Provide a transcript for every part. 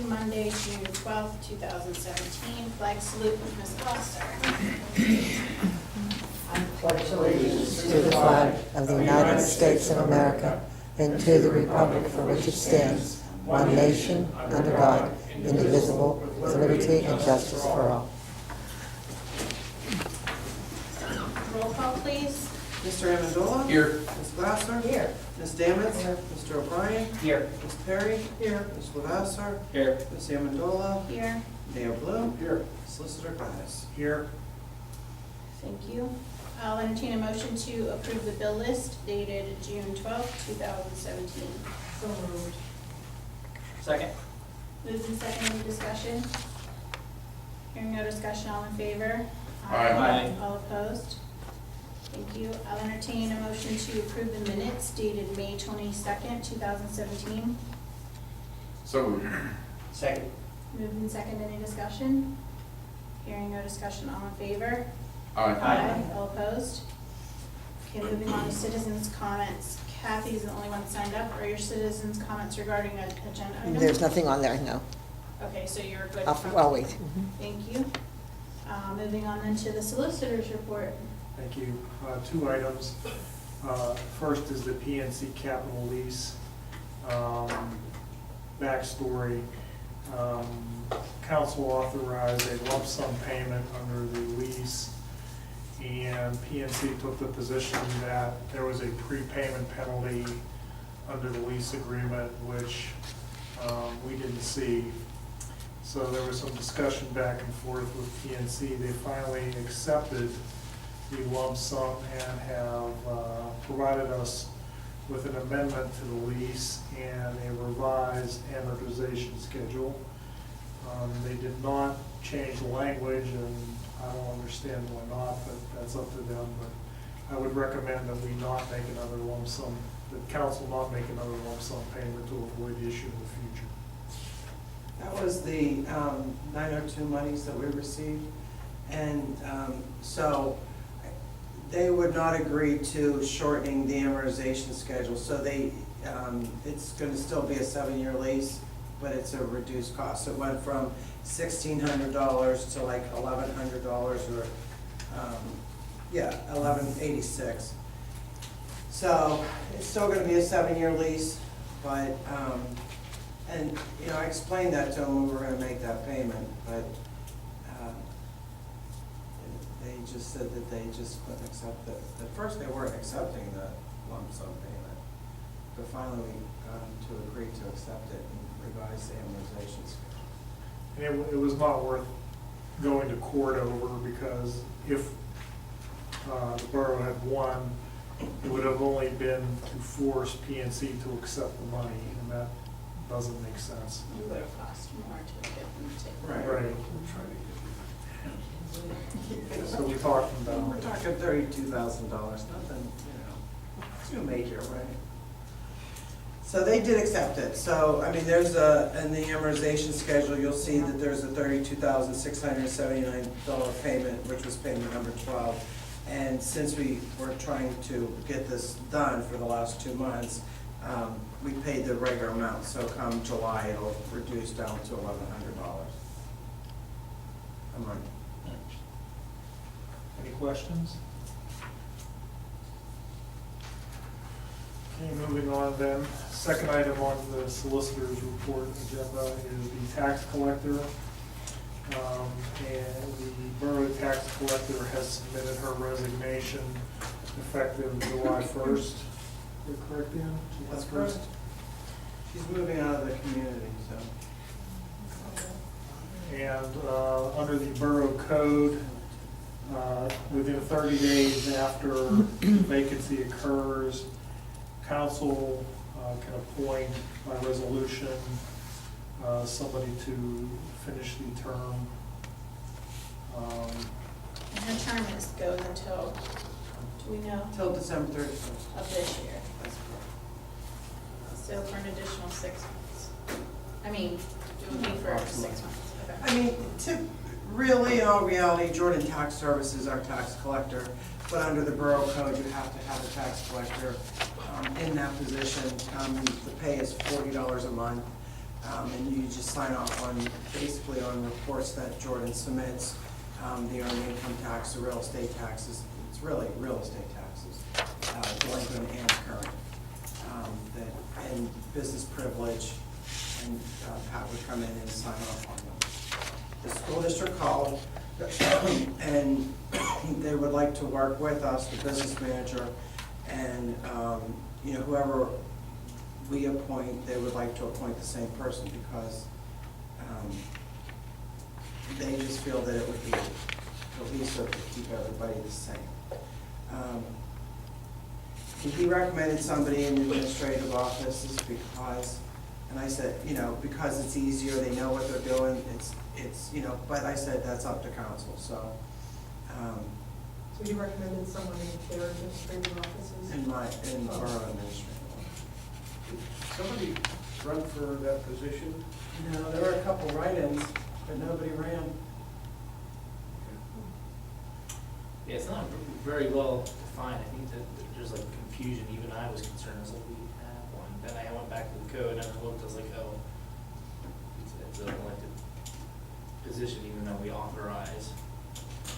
Monday, June 12th, 2017. Flag salute with Ms. Gloucester. I pledge allegiance to the flag of the United States of America and to the republic for which it stands, one nation, under God, indivisible, with liberty and justice for all. Roll call, please. Mr. Amendola? Here. Ms. Glasser? Here. Ms. Damitz? Mr. O'Brien? Here. Ms. Perry? Here. Ms. Lavasser? Here. Ms. Amendola? Here. Mayor Blue? Here. Solicitor Gomez? Here. Thank you. I'll entertain a motion to approve the bill list dated June 12th, 2017. So moved. Second. Moved and seconded, any discussion? Hearing no discussion, all in favor? Aye. All opposed? Thank you. I'll entertain a motion to approve the minutes dated May 22nd, 2017. So moved. Second. Moved and seconded, any discussion? Hearing no discussion, all in favor? Aye. All opposed? Okay, moving on to citizens' comments. Kathy's the only one signed up. Are your citizens' comments regarding an agenda item? There's nothing on there, no. Okay, so you're good. I'll wait. Thank you. Moving on then to the solicitor's report. Thank you. Two items. First is the PNC capital lease. Backstory, council authorized a lump sum payment under the lease, and PNC took the position that there was a prepayment penalty under the lease agreement, which we didn't see. So there was some discussion back and forth with PNC. They finally accepted the lump sum and have provided us with an amendment to the lease and a revised amortization schedule. They did not change the language, and I don't understand why not, but that's up to them. But I would recommend that we not make another lump sum, that council not make another lump sum payment to avoid the issue in the future. That was the 902 monies that we received. And so they would not agree to shortening the amortization schedule. So they, it's going to still be a 7-year lease, but it's a reduced cost. So it went from $1,600 to like $1,100 or, yeah, $1,186. So it's still going to be a 7-year lease, but, and, you know, I explained that to them when we were going to make that payment, but they just said that they just couldn't accept it. At first, they weren't accepting the lump sum payment, but finally we got them to agree to accept it and revise the amortization schedule. And it was not worth going to court over, because if the borough had won, it would have only been to force PNC to accept the money, and that doesn't make sense. It would have cost more to get them to. Right. So we talked about. We're talking $32,000, nothing, you know, too major, right? So they did accept it. So, I mean, there's in the amortization schedule, you'll see that there's a $32,679 payment, which was payment number 12. And since we were trying to get this done for the last 2 months, we paid the regular amount. So come July, it'll reduce down to $1,100 a month. Any questions? Okay, moving on then. Second item on the solicitor's report agenda is the tax collector. And the borough tax collector has submitted her resignation effective July 1st. Is that correct, Dan? That's correct. She's moving out of the community, so. And under the borough code, within 30 days after vacancy occurs, council can appoint by resolution somebody to finish the term. And her term goes until, do we know, Till December 31st. of this year? That's correct. So for an additional 6 months. I mean, it would be for 6 months. Okay. I mean, really, in all reality, Jordan Tax Service is our tax collector, but under the borough code, you have to have a tax collector in that position. The pay is $40 a month. And you just sign off on, basically on reports that Jordan submits, the earned income tax, the real estate taxes, it's really real estate taxes, delinquent and current, and business privilege, and Pat would come in and sign off on them. The school district called, and they would like to work with us, the business manager, and, whoever we appoint, they would like to appoint the same person, because they just feel that it would be cohesive to keep everybody the same. He recommended somebody in the administrative offices because, and I said, because it's easier, they know what they're doing, it's, but I said that's up to council, so. So you recommended someone in their administrative offices? In borough administrative. Did somebody run for that position? No, there were a couple write-ins, but nobody ran. Yeah, it's not very well defined. I think that there's like confusion. Even I was concerned. I was like, we have one. Then I went back to the code and I looked. I was like, oh, it's an elected position, even though we authorize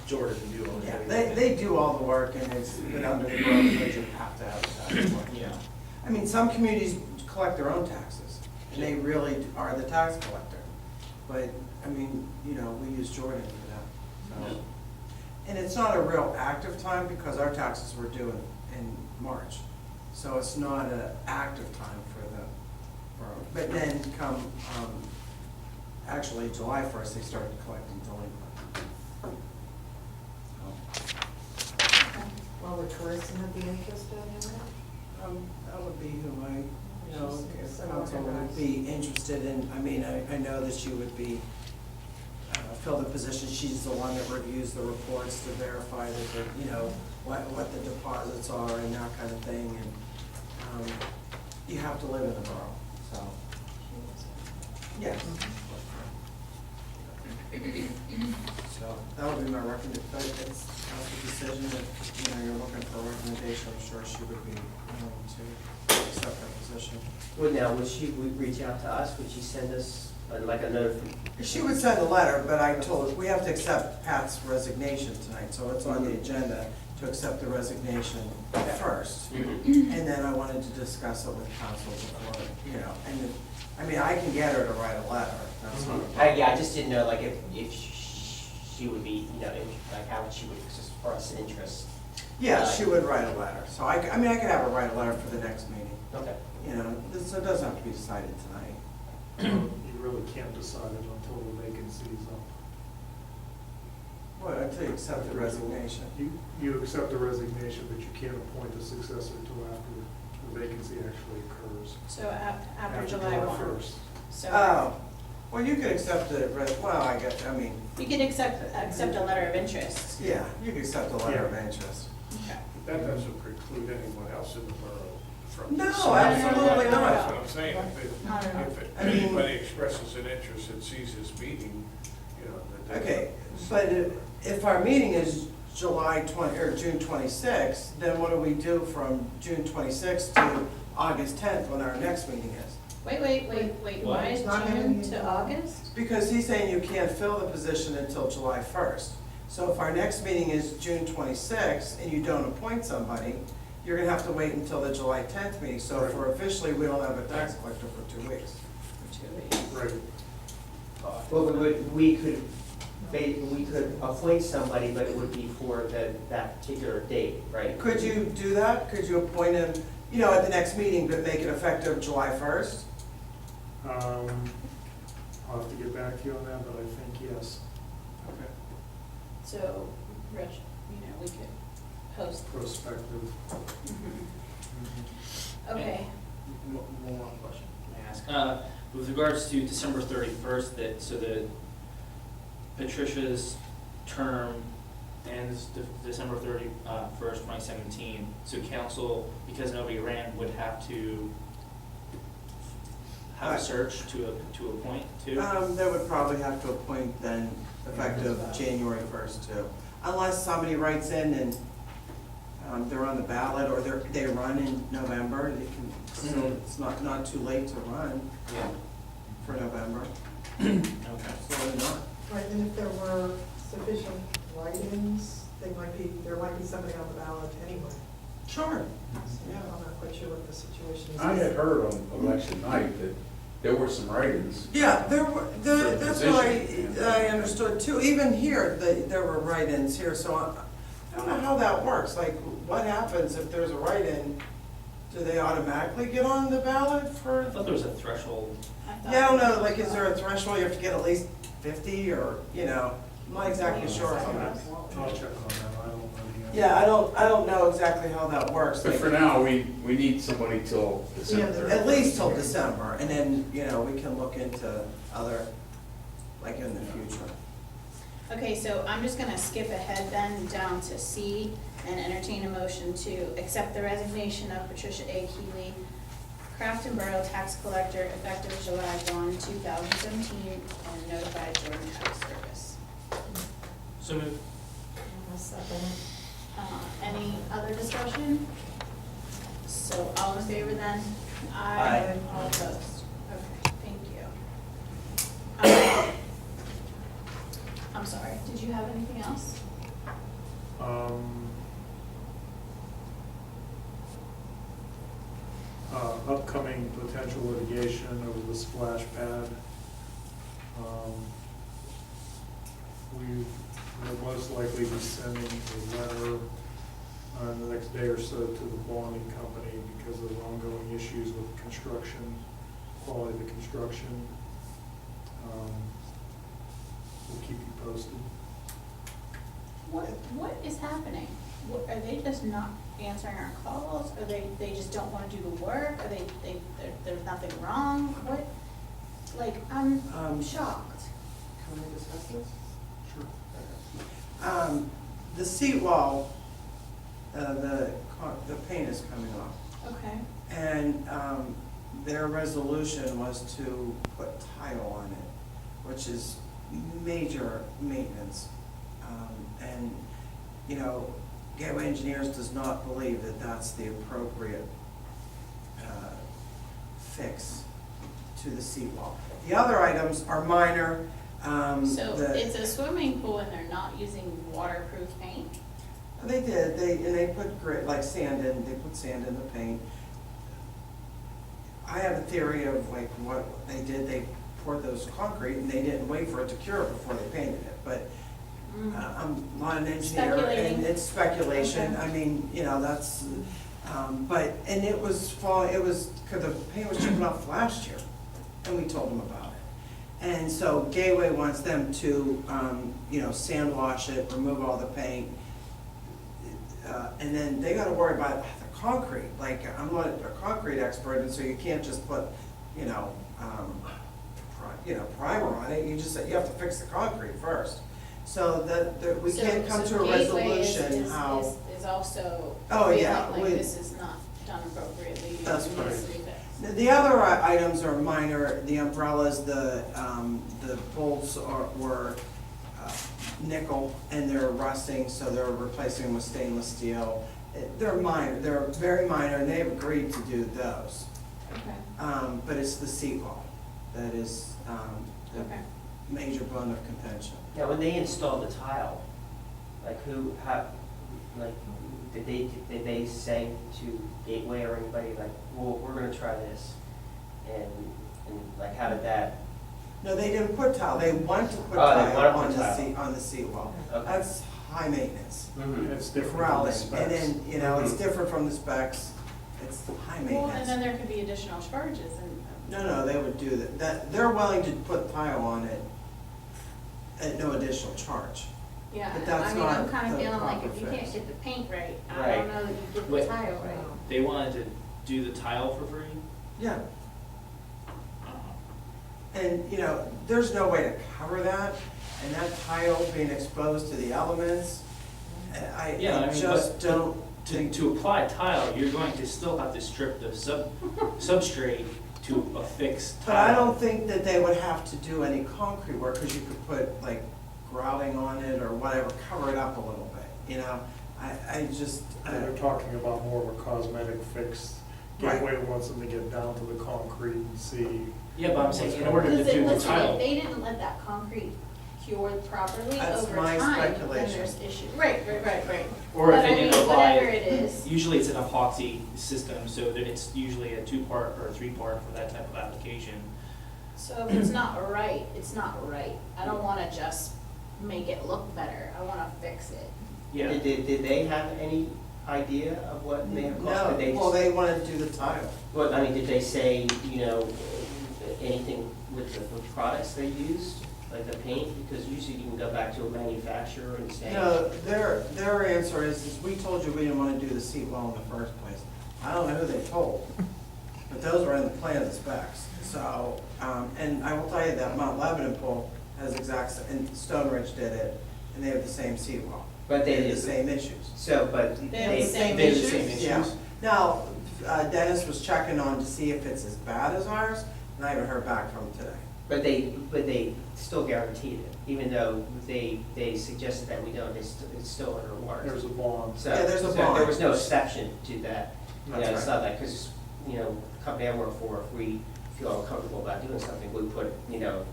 Jordan to do all the Yeah, they do all the work, and it's, but under the borough code, you have to advertise for it. Yeah. I mean, some communities collect their own taxes, and they really are the tax collector. But, I mean, we use Jordan for that, so. And it's not a real active time, because our taxes were due in March. So it's not an active time for the borough. But then come, actually, July 1st, they started collecting delinquent. Well, would Carissa have be interested in that? That would be who if She's so council would organized. be interested in, I know that she would be, fill the position, she's the one that reviews the reports to verify that, what the deposits are and that kind of thing, and, you have to live in the borough, so. Yes. So, that would be my recommendation, but it's council decision, if, you're looking for a recommendation, I'm sure she would be willing to accept that position. Well, now, would she reach out to us? Would she send us like a notification? She would send a letter, but I told her, we have to accept Pat's resignation tonight, so it's on the agenda to accept the resignation first. Mhm. And then I wanted to discuss it with council before, and, I can get her to write a letter, that's not a problem. Yeah, I just didn't know, like, if she would be, like, how she would express interest. Yeah, she would write a letter, so I could have her write a letter for the next meeting, Okay. so it doesn't have to be decided tonight. You really can't decide it until the vacancy is up. Well, until you accept the resignation. You accept the resignation, but you can't appoint a successor until after the vacancy actually occurs. So after July 1. 1st. So Well, you could accept the, you could accept a letter of interest. yeah, you could accept a letter of interest. Okay. That doesn't preclude anyone else in the borough from. No, deciding. absolutely not. That's what I'm saying. Not at all. If I mean- anybody expresses an interest and sees this meeting, that they. Okay, but if our meeting is July 20, or June 26th, then what do we do from June 26th to August 10th, when our next meeting is? Wait, why is Not June having to you- August? Because he's saying you can't fill the position until July 1st. So if our next meeting is June 26th and you don't appoint somebody, you're gonna have to wait until the July 10th meeting. So for officially, we don't have a tax collector for 2 weeks. For 2 weeks. Right. Well, we could appoint somebody, but it would be for that particular date, right? Could you do that? Could you appoint him, at the next meeting, but make it effective July 1st? I'll have to get back to you on that, but I think yes. Okay. So, Rich, we could post. Prospective. Okay. One more question, may I ask? With regards to December 31st, so Patricia's term ends December 31st, 2017. So council, because nobody ran, would have to have a search to appoint too? They would probably have to appoint then effective January 1st too. Unless somebody writes in and they're on the ballot, or they run in November, they can, so it's not too late to run Yeah. for November, Okay. so they're not. Right, and if there were sufficient write-ins, there might be somebody on the ballot anyway. Sure. So I'm not quite sure what the situation is. I had heard on election night that there were some write-ins. Yeah, For that's what position. I understood too. Even here, there were write-ins here, so I don't know how that works. Like, what happens if there's a write-in? Do they automatically get on the ballot I for? thought there was a threshold. Yeah, I don't know, like, is there a threshold? You have to get at least 50 or, you know, I'm not exactly sure. I'll check on that, I don't know the answer. Yeah, I don't know exactly how that works. But Like, for now, we need somebody till December. at least till December, and then, you know, we can look into other, like in the future. Okay, so I'm just gonna skip ahead then down to C and entertain a motion to accept the resignation of Patricia A. Keeley, Crafton Borough Tax Collector, effective July 1, 2017, and notify Jordan Tax Service. So moved. Any other discussion? So all in favor then? Aye. All opposed? Okay, thank you. I'm sorry, did you have anything else? Upcoming potential litigation over the splash pad. We will most likely be sending a letter the next day or so to the bonding company because of ongoing issues with construction, quality of the construction. We'll keep you posted. What is happening? Are they just not answering our calls? Are they just don't wanna do the work? Are there's nothing wrong? What, like, I'm shocked. Can we discuss this? Sure. The seat wall, the paint is coming off. Okay. And their resolution was to put tile on it, which is major maintenance. And, you know, Gateway Engineers does not believe that that's the appropriate fix to the seawall. The other items are minor. So it's a swimming pool and they're not using waterproof paint? They did, they put grit, like sand in, they put sand in the paint. I have a theory of like what they did, they poured those concrete and they didn't wait for it to cure before they painted it, but I'm not an engineer Speculating. and it's speculation, Okay. I mean, you know, that's, but, and it was cause the paint was chipping off last year, and we told them about it. And so Gateway wants them to, you know, sand wash it, remove all the paint, and then they gotta worry about the concrete, like, I'm not a concrete expert, and so you can't just put, you know, primer on it, you have to fix the concrete first. So that we can't come to a resolution how. Is also Oh, yeah, feeling we- like this is not done appropriately. That's It needs to be fixed. The other items are minor, the umbrellas, the bolts were nickel and they're rusting, so they're replacing them with stainless steel. They're minor, they're very minor, and they've agreed to do those. Okay, But it's the seat wall that is the okay. major bone of contention. Yeah, when they installed the tile, like did they say to Gateway or anybody like, well, we're gonna try this? And like, how did that? No, they didn't put tile, they want to put Oh, they tile wanna on put the tile. on the seat wall. Okay. That's high maintenance. And it's different from the Grouting, specs. and then, you know, it's Mhm. different from the specs, it's high maintenance. Well, and then there could be additional charges and. No, they would do that, they're willing to put tile on it at no additional charge. Yeah, But that's I mean, I'm not kinda the feeling like proper if you fix. can't get the paint right, I Right. don't know that you get the Wait. tile right. They wanted to do the tile for free? Yeah, Uh, and, you know, there's no way to cover that, and that tile being exposed to the elements, Yeah, I I mean, just but- don't To, think. to apply tile, you're going to still have to strip the substrate to affix tile. But I don't think that they would have to do any concrete work, because you could put like grouting on it or whatever, cover it up a little bit, you know? I just, They're talking about more of a cosmetic fix. Right. Gateway wants them to get down to the concrete and see Yeah, but I'm saying in order to Because do the listen, if tile, they didn't let that concrete cure properly That's over my time, then speculation. there's issue. Right. or if But I they mean, didn't apply. whatever it is, Usually it's an epoxy system, so that it's usually a 2-part or a 3-part for that type of application. so if it's not right, it's not right. I don't wanna just make it look better, I wanna fix it. Yeah, Did they have any idea of what they have cost? Did No, well, they wanted to do the tile. What, I mean, did they say, you know, anything with the products they used, like the paint? Because usually you can go back to a manufacturer and say. No, their answer is we told you we didn't want to do the seawall in the first place. I don't know who they told, but those were in the plan of the specs. So, and I will tell you that Mount Lebanon pool has and Stone Ridge did it, and they have the same seawall. But they have did the same issues. So, but They have the same they have the issues? same issues. Yeah. Now, Dennis was checking on to see if it's as bad as ours, and I haven't heard back from him today. But they still guaranteed it, even though they suggested that we don't, it's still under warranty. There's a bond. So, Yeah, there's a so bond. there was no exception to that. You know, That's it's not like, because, you know, the company I work for, if we feel uncomfortable about doing something, we put, you know,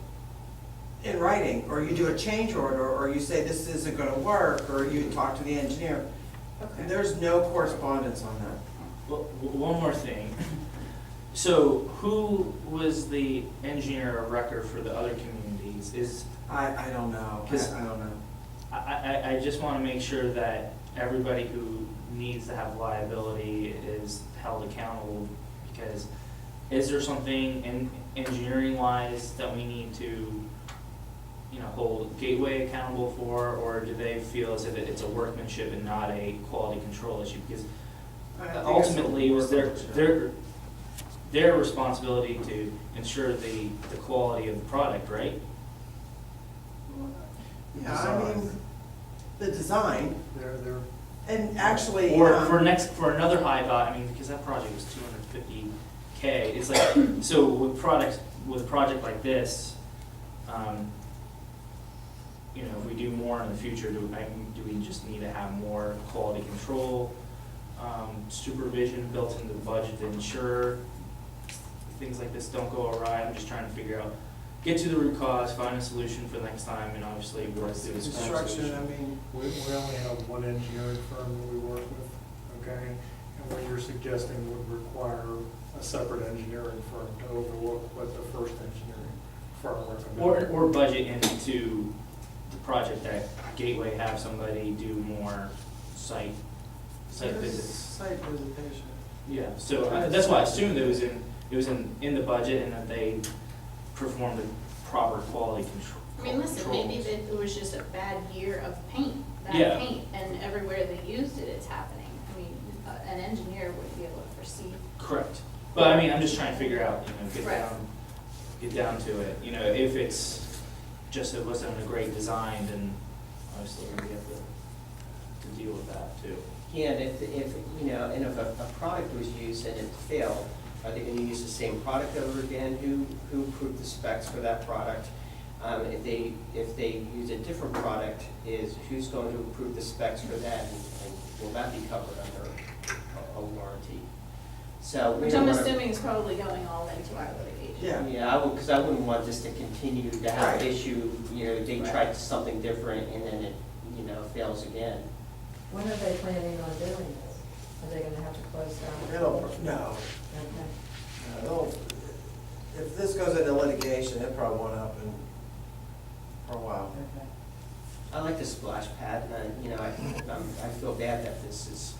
In writing, or you do a change order, or you say this isn't gonna work, or you talk to the engineer. Okay. There's no correspondence on that. well, one more thing. So who was the engineer of record for the other communities? I don't know. 'Cause- I don't know. I just want to make sure that everybody who needs to have liability is held accountable, because is there something in engineering wise that we need to, you know, hold Gateway accountable for, or do they feel as if it's a workmanship and not a quality control issue? Because I think it's ultimately, it was workmanship. their responsibility to ensure the quality of the product, right? Yeah, I mean, the design, They're, and actually. Or for another high value, I mean, because that project was $250K, it's like, so with a project like this, you know, if we do more in the future, do we just need to have more quality control, supervision built into the budget to ensure things like this don't go awry? I'm just trying to figure out, get to the root cause, find a solution for next time, and obviously work through this Construction, I conversation. mean, we only have one engineering firm that we work with, okay? And what you're suggesting would require a separate engineering firm to overlook what the first engineering firm recommended. Or budget into the project that Gateway have somebody do more site visits. site visitation. Yeah, so that's why I assumed it was in the budget and that they performed the proper quality control. I mean, listen, maybe controls. it was just a bad year of paint, Yeah. bad paint, and everywhere they used it, it's happening. I mean, an engineer would be able to foresee. Correct. But I mean, I'm just trying to figure out, you know, Right. get down to it. You know, if it's just it wasn't a great design, then obviously we have to deal with that too. yeah, and if, you know, and if a product was used and it failed, are they gonna use the same product over again? Who approved the specs for that product? If they use a different product, who's going to approve the specs for that, and will that be covered under a warranty? So we Which don't I'm wanna- assuming is probably going all into our litigation. Yeah. Yeah, because I wouldn't want this to continue to have Right. issue, you know, they Right. tried something different and then it, you know, fails again. When are they planning on doing this? Are they gonna have to close down? No, Okay. they'll, if this goes into litigation, it probably won't happen for a while. Okay. I like the splash pad, and you know, I feel bad that this is.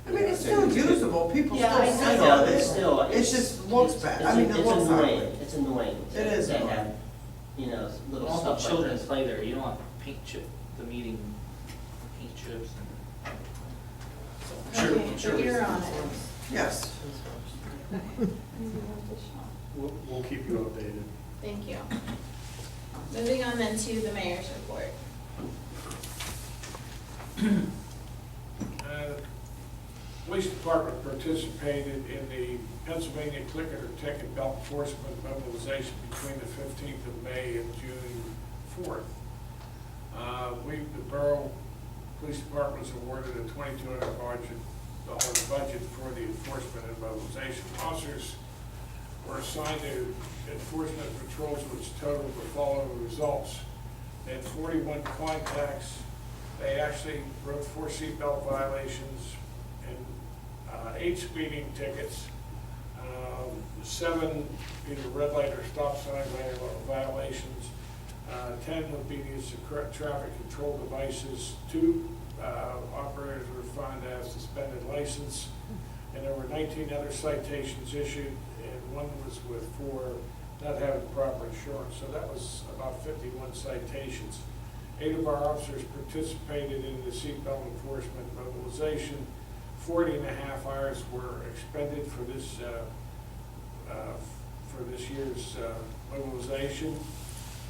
I mean, it's still usable, people Yeah, still I sit I know, know, on but it. still. It just looks bad, I it's- mean, it looks It's annoying, ugly. it's annoying. It is to annoying. have, you know, little Also, stuff like children this. play there, you don't want paint the meeting, paint chips and. So I'm Okay, sure so it's- you're on it. Yes. We'll keep you updated. Thank you. Moving on then to the mayor's report. Police Department participated in the Pennsylvania Clicker Ticket Belt Enforcement Mobilization between the 15th of May and June 4th. The Borough Police Department was awarded a $2,200 budget for the enforcement and mobilization. Officers were assigned to enforcement patrols which totaled the following results. They had 41 contacts. They actually wrote 4 seatbelt violations and 8 speeding tickets, 7 either red light or stop sign violations, 10 obedience to traffic control devices, 2 operators were found to have suspended license, and there were 19 other citations issued, and 1 was for not having proper insurance. So that was about 51 citations. 8 of our officers participated in the seatbelt enforcement mobilization. 40.5 hours were expended for this year's mobilization.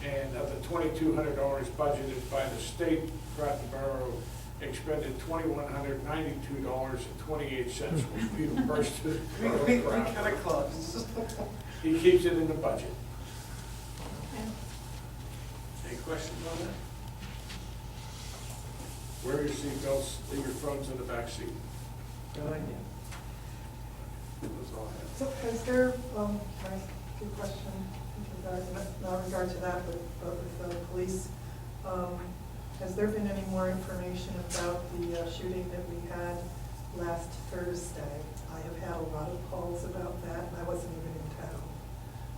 And of the $2,200 budgeted by the state, Crafton Borough expended $2,192.28, which we reimbursed to the Borough of We Crafton. got it close. He keeps it in the budget. Okay. Any questions on that? Wear your seatbelts, leave your phones in the back seat. Good idea. That's all I have. So has there, can I ask a question in regard, not in regard to that, but with the police? Has there been any more information about the shooting that we had last Thursday? I have had a lot of calls about that, and I wasn't even in town.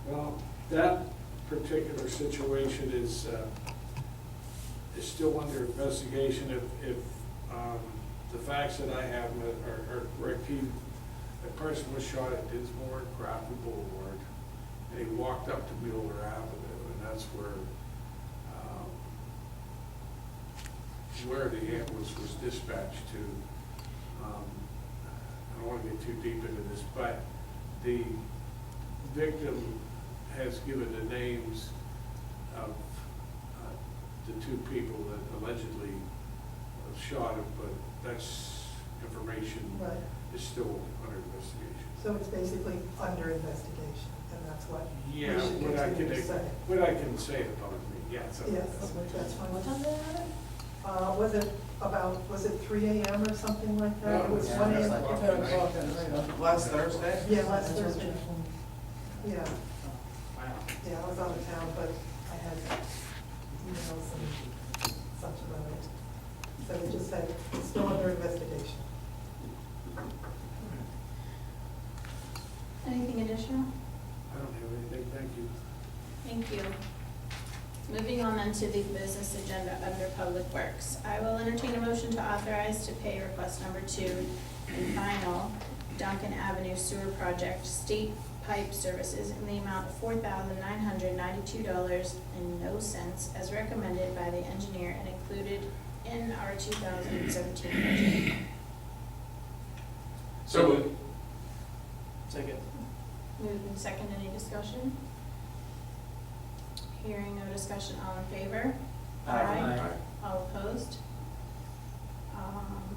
Well, that particular situation is still under investigation. If the facts that I have are correct, a person was shot at Dinsmore and Crafton Boulevard, and he walked up to Mueller Avenue, and that's where the ambulance was dispatched to. I don't want to get too deep into this, but the victim has given the names of the 2 people that allegedly shot him, but that's information Right. is still under investigation. So it's basically under investigation, and that's what we Yeah, should what I continue to say. can say about me, yeah. something Yes, like that. that's fine. What time did it happen? Was it 3 a.m. or something like that? It was No, 1 it's a.m. like 10 o'clock at night, last Thursday? Yeah, last Thursday. Yeah, Wow. yeah, I was out of town, but I had emails and such about it. So we just said, it's still under investigation. Anything additional? I don't have anything, thank you. Thank you. Moving on then to the business agenda under Public Works. I will entertain a motion to authorize to pay request number 2 and final Duncan Avenue Sewer Project State Pipe Services in the amount of $4,992.00 as recommended by the engineer and included in our 2017 budget. So moved. Second. Moved and second, any discussion? Hearing no discussion, all in favor? Aye. All opposed?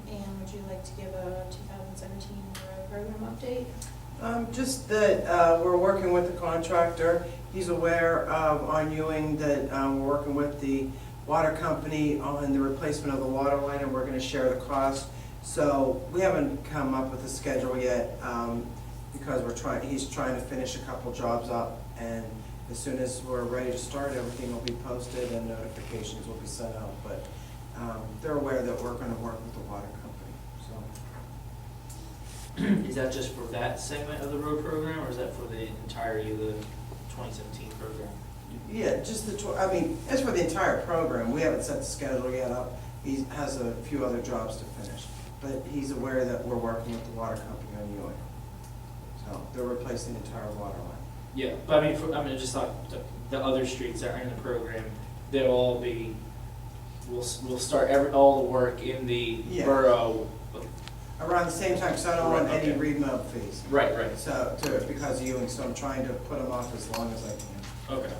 And would you like to give a 2017 road program update? Just that we're working with the contractor. He's aware of, on Ewing, that we're working with the water company on the replacement of the water line, and we're gonna share the cost. So we haven't come up with a schedule yet, because he's trying to finish a couple jobs up, and as soon as we're ready to start, everything will be posted and notifications will be sent out. But they're aware that we're gonna work with the water company, so. Is that just for that segment of the road program, or is that for the entirety of the 2017 program? Yeah, just it's for the entire program. We haven't set the schedule yet up. He has a few other jobs to finish. But he's aware that we're working with the water company on Ewing. So they're replacing the entire water line. Yeah, but I mean, just like the other streets that are in the program, they'll all be, we'll start all the work in the Yeah. borough. Around the same time, because I don't want Right, any okay. remount fees. Right. So, because of Ewing, so I'm trying to put them off as long as I can. Okay.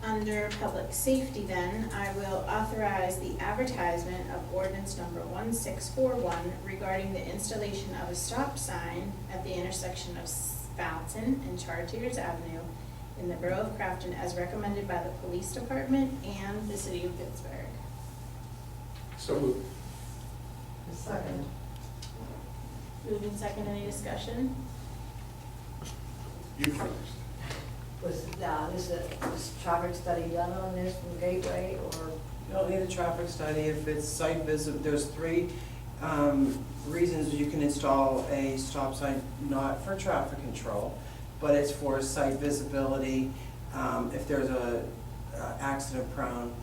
Under public safety then, I will authorize the advertisement of ordinance number 1641 regarding the installation of a stop sign at the intersection of Fountain and Chartiers Avenue in the Borough of Crafton as recommended by the police department and the city of Pittsburgh. So moved. Second. Moved in second, any discussion? You first. Was, this traffic study done on this from Gateway, or? You don't need a traffic study if it's site visit. There's three reasons you can install a stop sign, not for traffic control, but it's for site visibility, if there's a accident prone,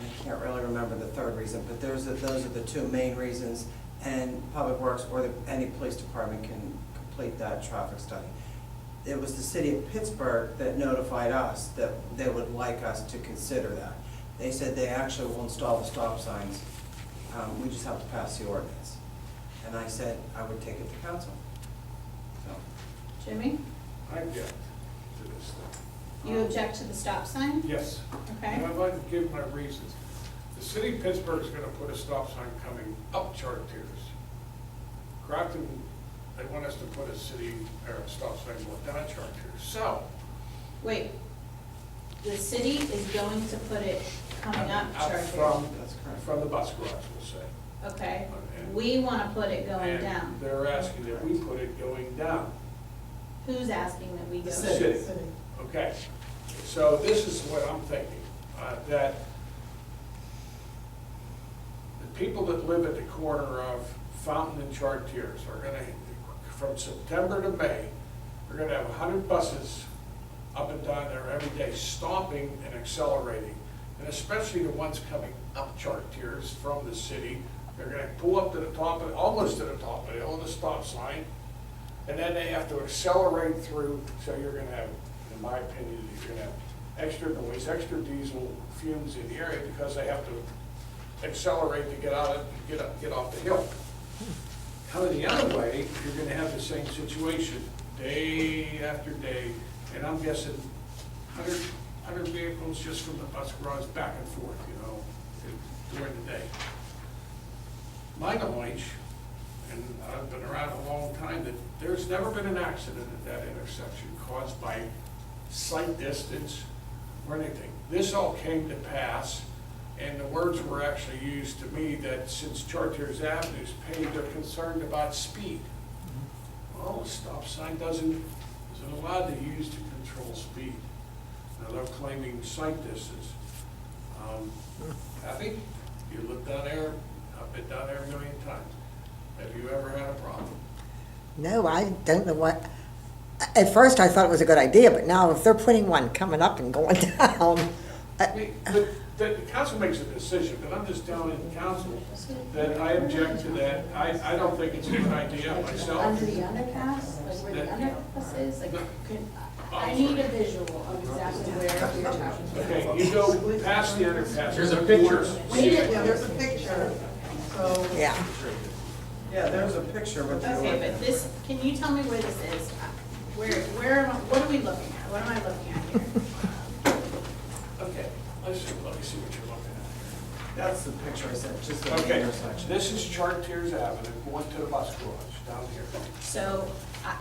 and I can't really remember the third reason, but those are the two main reasons, and Public Works or any police department can complete that traffic study. It was the city of Pittsburgh that notified us that they would like us to consider that. They said they actually will install the stop signs, we just have to pass the ordinance. And I said I would take it to council. So, Jimmy, I object to this thing. you object to the stop sign? Yes. Okay. And I'd like to give my reasons. The city of Pittsburgh is gonna put a stop sign coming up Chartiers. Crafton, they want us to put a city, or a stop sign going down Chartiers. So, Wait, the city is going to put it coming up out Chartiers? that's correct. from the bus garage, we'll say. Okay, And- we wanna put it going And down. they're asking that we put it going down. Who's asking that we go? The The city. city. Okay, so this is what I'm thinking, that the people that live at the corner of Fountain and Chartiers are gonna, from September to May, we're gonna have 100 buses up and down there every day, stopping and accelerating. And especially the ones coming up Chartiers from the city, they're gonna pull up to the top, almost to the top of the hill, the stop sign, and then they have to accelerate through, so you're gonna have, in my opinion, you're gonna have extra noise, extra diesel fumes in the area because they have to accelerate to get out of, get off the hill. Coming the other way, you're gonna have the same situation, day after day, and I'm guessing 100 vehicles just from the bus garage back and forth, during the day. My knowledge, and I've been around a long time, that there's never been an accident at that intersection caused by sight distance or anything. This all came to pass, and the words were actually used to me that since Chartiers Avenue's paved, they're concerned about speed. Well, the stop sign isn't allowed to use to control speed. Now, they're claiming sight distance. Kathy, you live down there, I've been down there a million times. Have you ever had a problem? No, I don't know what, at first I thought it was a good idea, but now if they're putting one coming up and going down, The council makes a decision, but I'm just telling the council that I object to that. I don't think it's a good idea myself. Under the underpass, like where the underpass is, like, I need a visual of exactly where you're talking. Okay, you go past the underpass. There's a picture. Yeah, there's a picture, so. yeah. Yeah, there's a picture with the Okay, but ordinance. this, can you tell me where this is? What are we looking at? What am I looking at here? Okay, let me see what you're looking at That's the picture I sent, just the here. Okay, intersection. this is Chartiers Avenue, going to the bus garage down here. So,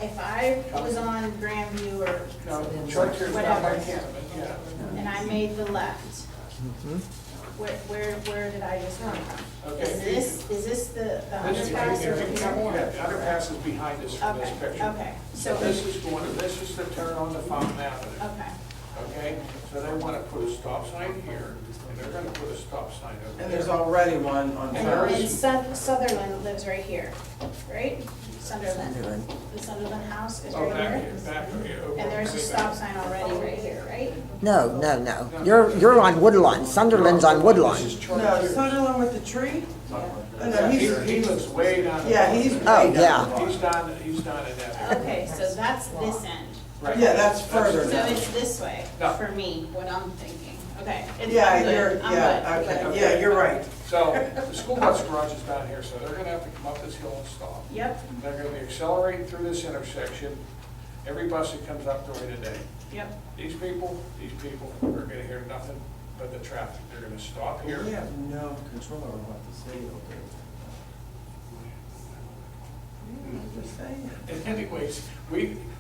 if I was on Grandview or, Now, Chartiers down by Whatever. Canton, yeah. and I made the left, where did I just come from? Okay. Is this the This is, underpass over yeah, here? the underpass is behind us from this Okay, picture. okay, So so, this is the turn on the Fountain Avenue. okay, Okay, so they want to put a stop sign here, and they're gonna put a stop sign over there. And there's already one on and Thursday. Sutherland lives right here, right? Sunderland, Sunderland. the Sunderland house is Oh, right back here? here, back here. over And there's a way stop back. sign already right here, right? No. You're on Woodlawn. Sunderland's on This is Woodlawn. No, Chartiers. Sunderland with the tree? Oh, no, Yeah, he's, He lives way down. yeah, he's way Oh, down yeah. the block. He's down in that area. Okay, so that's this end. Right. Yeah, that's further So down. it's this way, No. for me, what I'm thinking. Okay. I'm Yeah, good, you're, I'm yeah, good, okay, good. yeah, you're right. So the school bus garage is down here, so they're gonna have to come up this hill and stop. Yep, They're gonna be accelerating through this intersection, every bus that comes up during the day. yep. These people are gonna hear nothing but the traffic. They're gonna stop here. We have no control over what the city will do. I'm just saying. And anyways,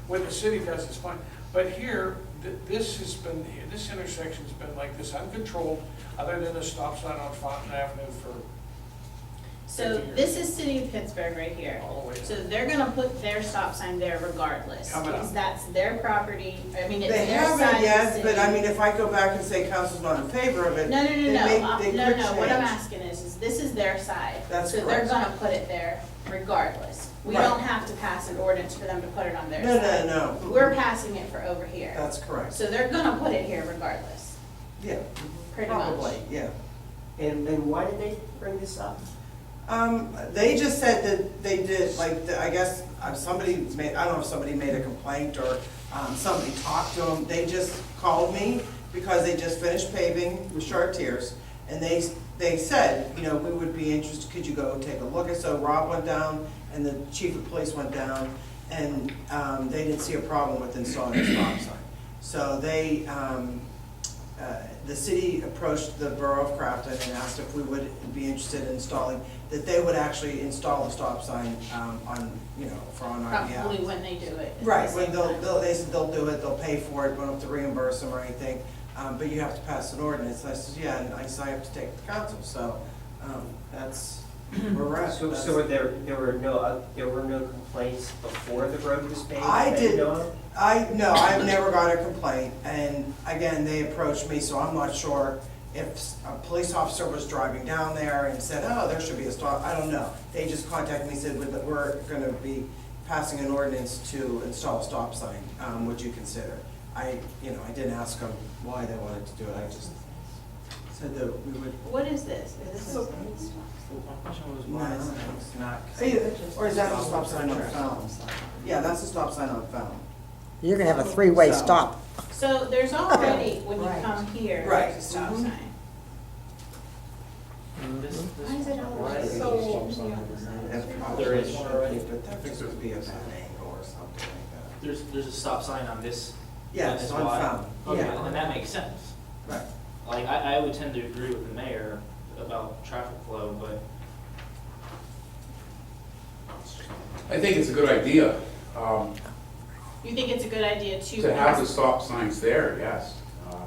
what the city does is fine, but here, this intersection's been like this, uncontrolled, other than a stop sign on Fountain Avenue for So this is City of Pittsburgh right here. All the way So down. they're gonna put their stop sign there regardless, Coming up. because that's their property, I mean, it's They their side of the haven't yet, city. but I mean, if I go back and say council's not in favor of it, No, no, they no, no, may- they no, could no, what I'm change. asking is this is their side. That's So correct. they're gonna put it there regardless. We Right. don't have to pass an ordinance for them to put it on their No, side. no, no. We're passing it for over here. That's correct. So they're gonna put it here regardless, Yeah, pretty much. probably, yeah. And why did they bring this up? They just said that they did, like, I guess, somebody made, I don't know if somebody made a complaint or, somebody talked to them. They just called me because they just finished paving with Chartiers. And they said, you know, we would be interested, could you go take a look? And so Rob went down and the chief of police went down and, they didn't see a problem with installing a stop sign. So they, the city approached the Borough of Crafton and asked if we would be interested in installing, that they would actually install the stop sign, on, you know, on our behalf. Probably when they do it. at the Right, same when time. they said they'll do it, they'll pay for it, we don't have to reimburse them or anything, but you have to pass an ordinance. And I said, yeah, and I said, I have to take it to council, so, that's where we're at. So That's- were there were no complaints before the road was paved? I that you did, know of? no, I've never got a complaint, and again, they approached me, so I'm not sure if a police officer was driving down there and said, oh, there should be a stop, I don't know. They just contacted me and said, we're gonna be passing an ordinance to install a stop sign, would you consider? I didn't ask them why they wanted to do it, I just said that we would. What is this? Is this So- My question was, No, why no, is no, that? it's not. Or is that a stop sign on Fountain? Yeah, that's a stop sign on Fountain. You're gonna have a three-way So- stop. So there's already, when you Right. come here, Right. there's a stop Mhm. sign. This Why is it always So- It probably There is should one already. be, but that would be a bad angle or something like that. There's a stop sign on this. Yeah, on it's this on lot. Fountain. Okay, Yeah. and that makes sense. Right. Like, I would tend to agree with the mayor about traffic flow, but I think it's a good idea You think it's a good idea to have the stop signs there, yes,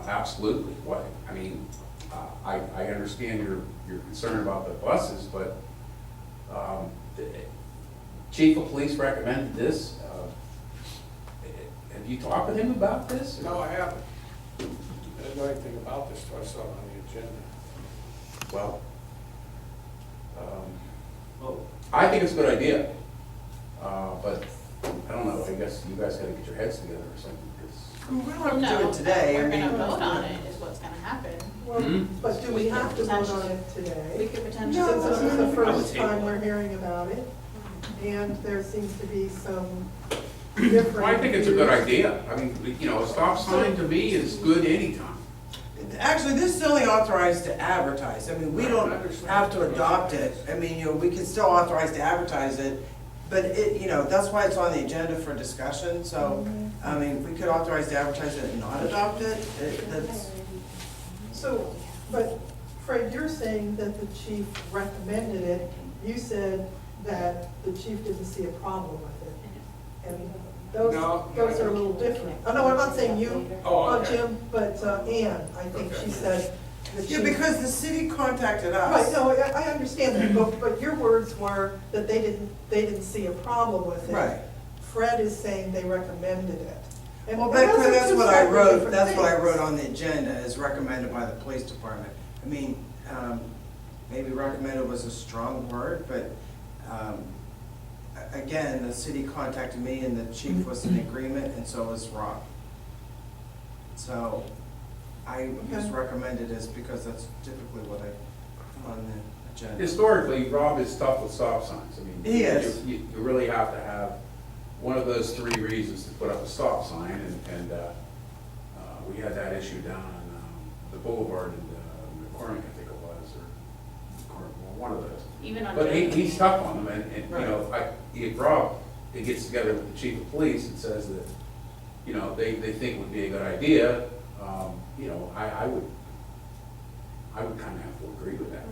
absolutely. What, I mean, I understand your concern about the buses, but the chief of police recommended this. Have you talked with him about this? No, I haven't. I didn't know anything about this till I saw it on the agenda. Well, well, I think it's a good idea, but I don't know, I guess you guys gotta get your heads together or something, because. We don't have to No, do it today. I we're mean, gonna vote on it, is what's gonna happen. Well, Hmm? but do we have to vote on it We today? could Since potentially. this is the I would first table time it. we're hearing about it, and there seems to be some different. Well, I think it's a good views. idea. I mean, you know, a stop sign to me is good anytime. Actually, this is only authorized to advertise. I mean, we don't have to adopt it. I mean, we can still authorize to advertise it, but that's why it's on the agenda for discussion, so, I mean, we could authorize to advertise it and not adopt it. That's, So, but Fred, you're saying that the chief recommended it. You said that the chief didn't see a problem with it. And those No. are a little different. Oh, no, I'm not saying you, Oh, okay. Jim, but Ann, I think she said the chief. yeah, because the city contacted us. Right, no, I understand that, but your words were that they didn't see a problem with it. Right. Fred is saying they recommended it. And Well, those are that's two what I slightly wrote, different that's what I things. wrote on the agenda, is recommended by the police department. I mean, maybe recommended was a strong word, but, again, the city contacted me and the chief was in agreement, and so was Rob. So, I used Okay. recommended as because that's typically what I, on the agenda. Historically, Rob is tough with stop signs. I mean, He is. You really have to have one of those three reasons to put up a stop sign, and we had that issue down on the boulevard in McCormick, I think it was, or one of those. Even on. But Jones. he's tough on them, and if Rob, he gets together with the chief of police and says that, they think it would be a good idea, I would kind of have to agree with that.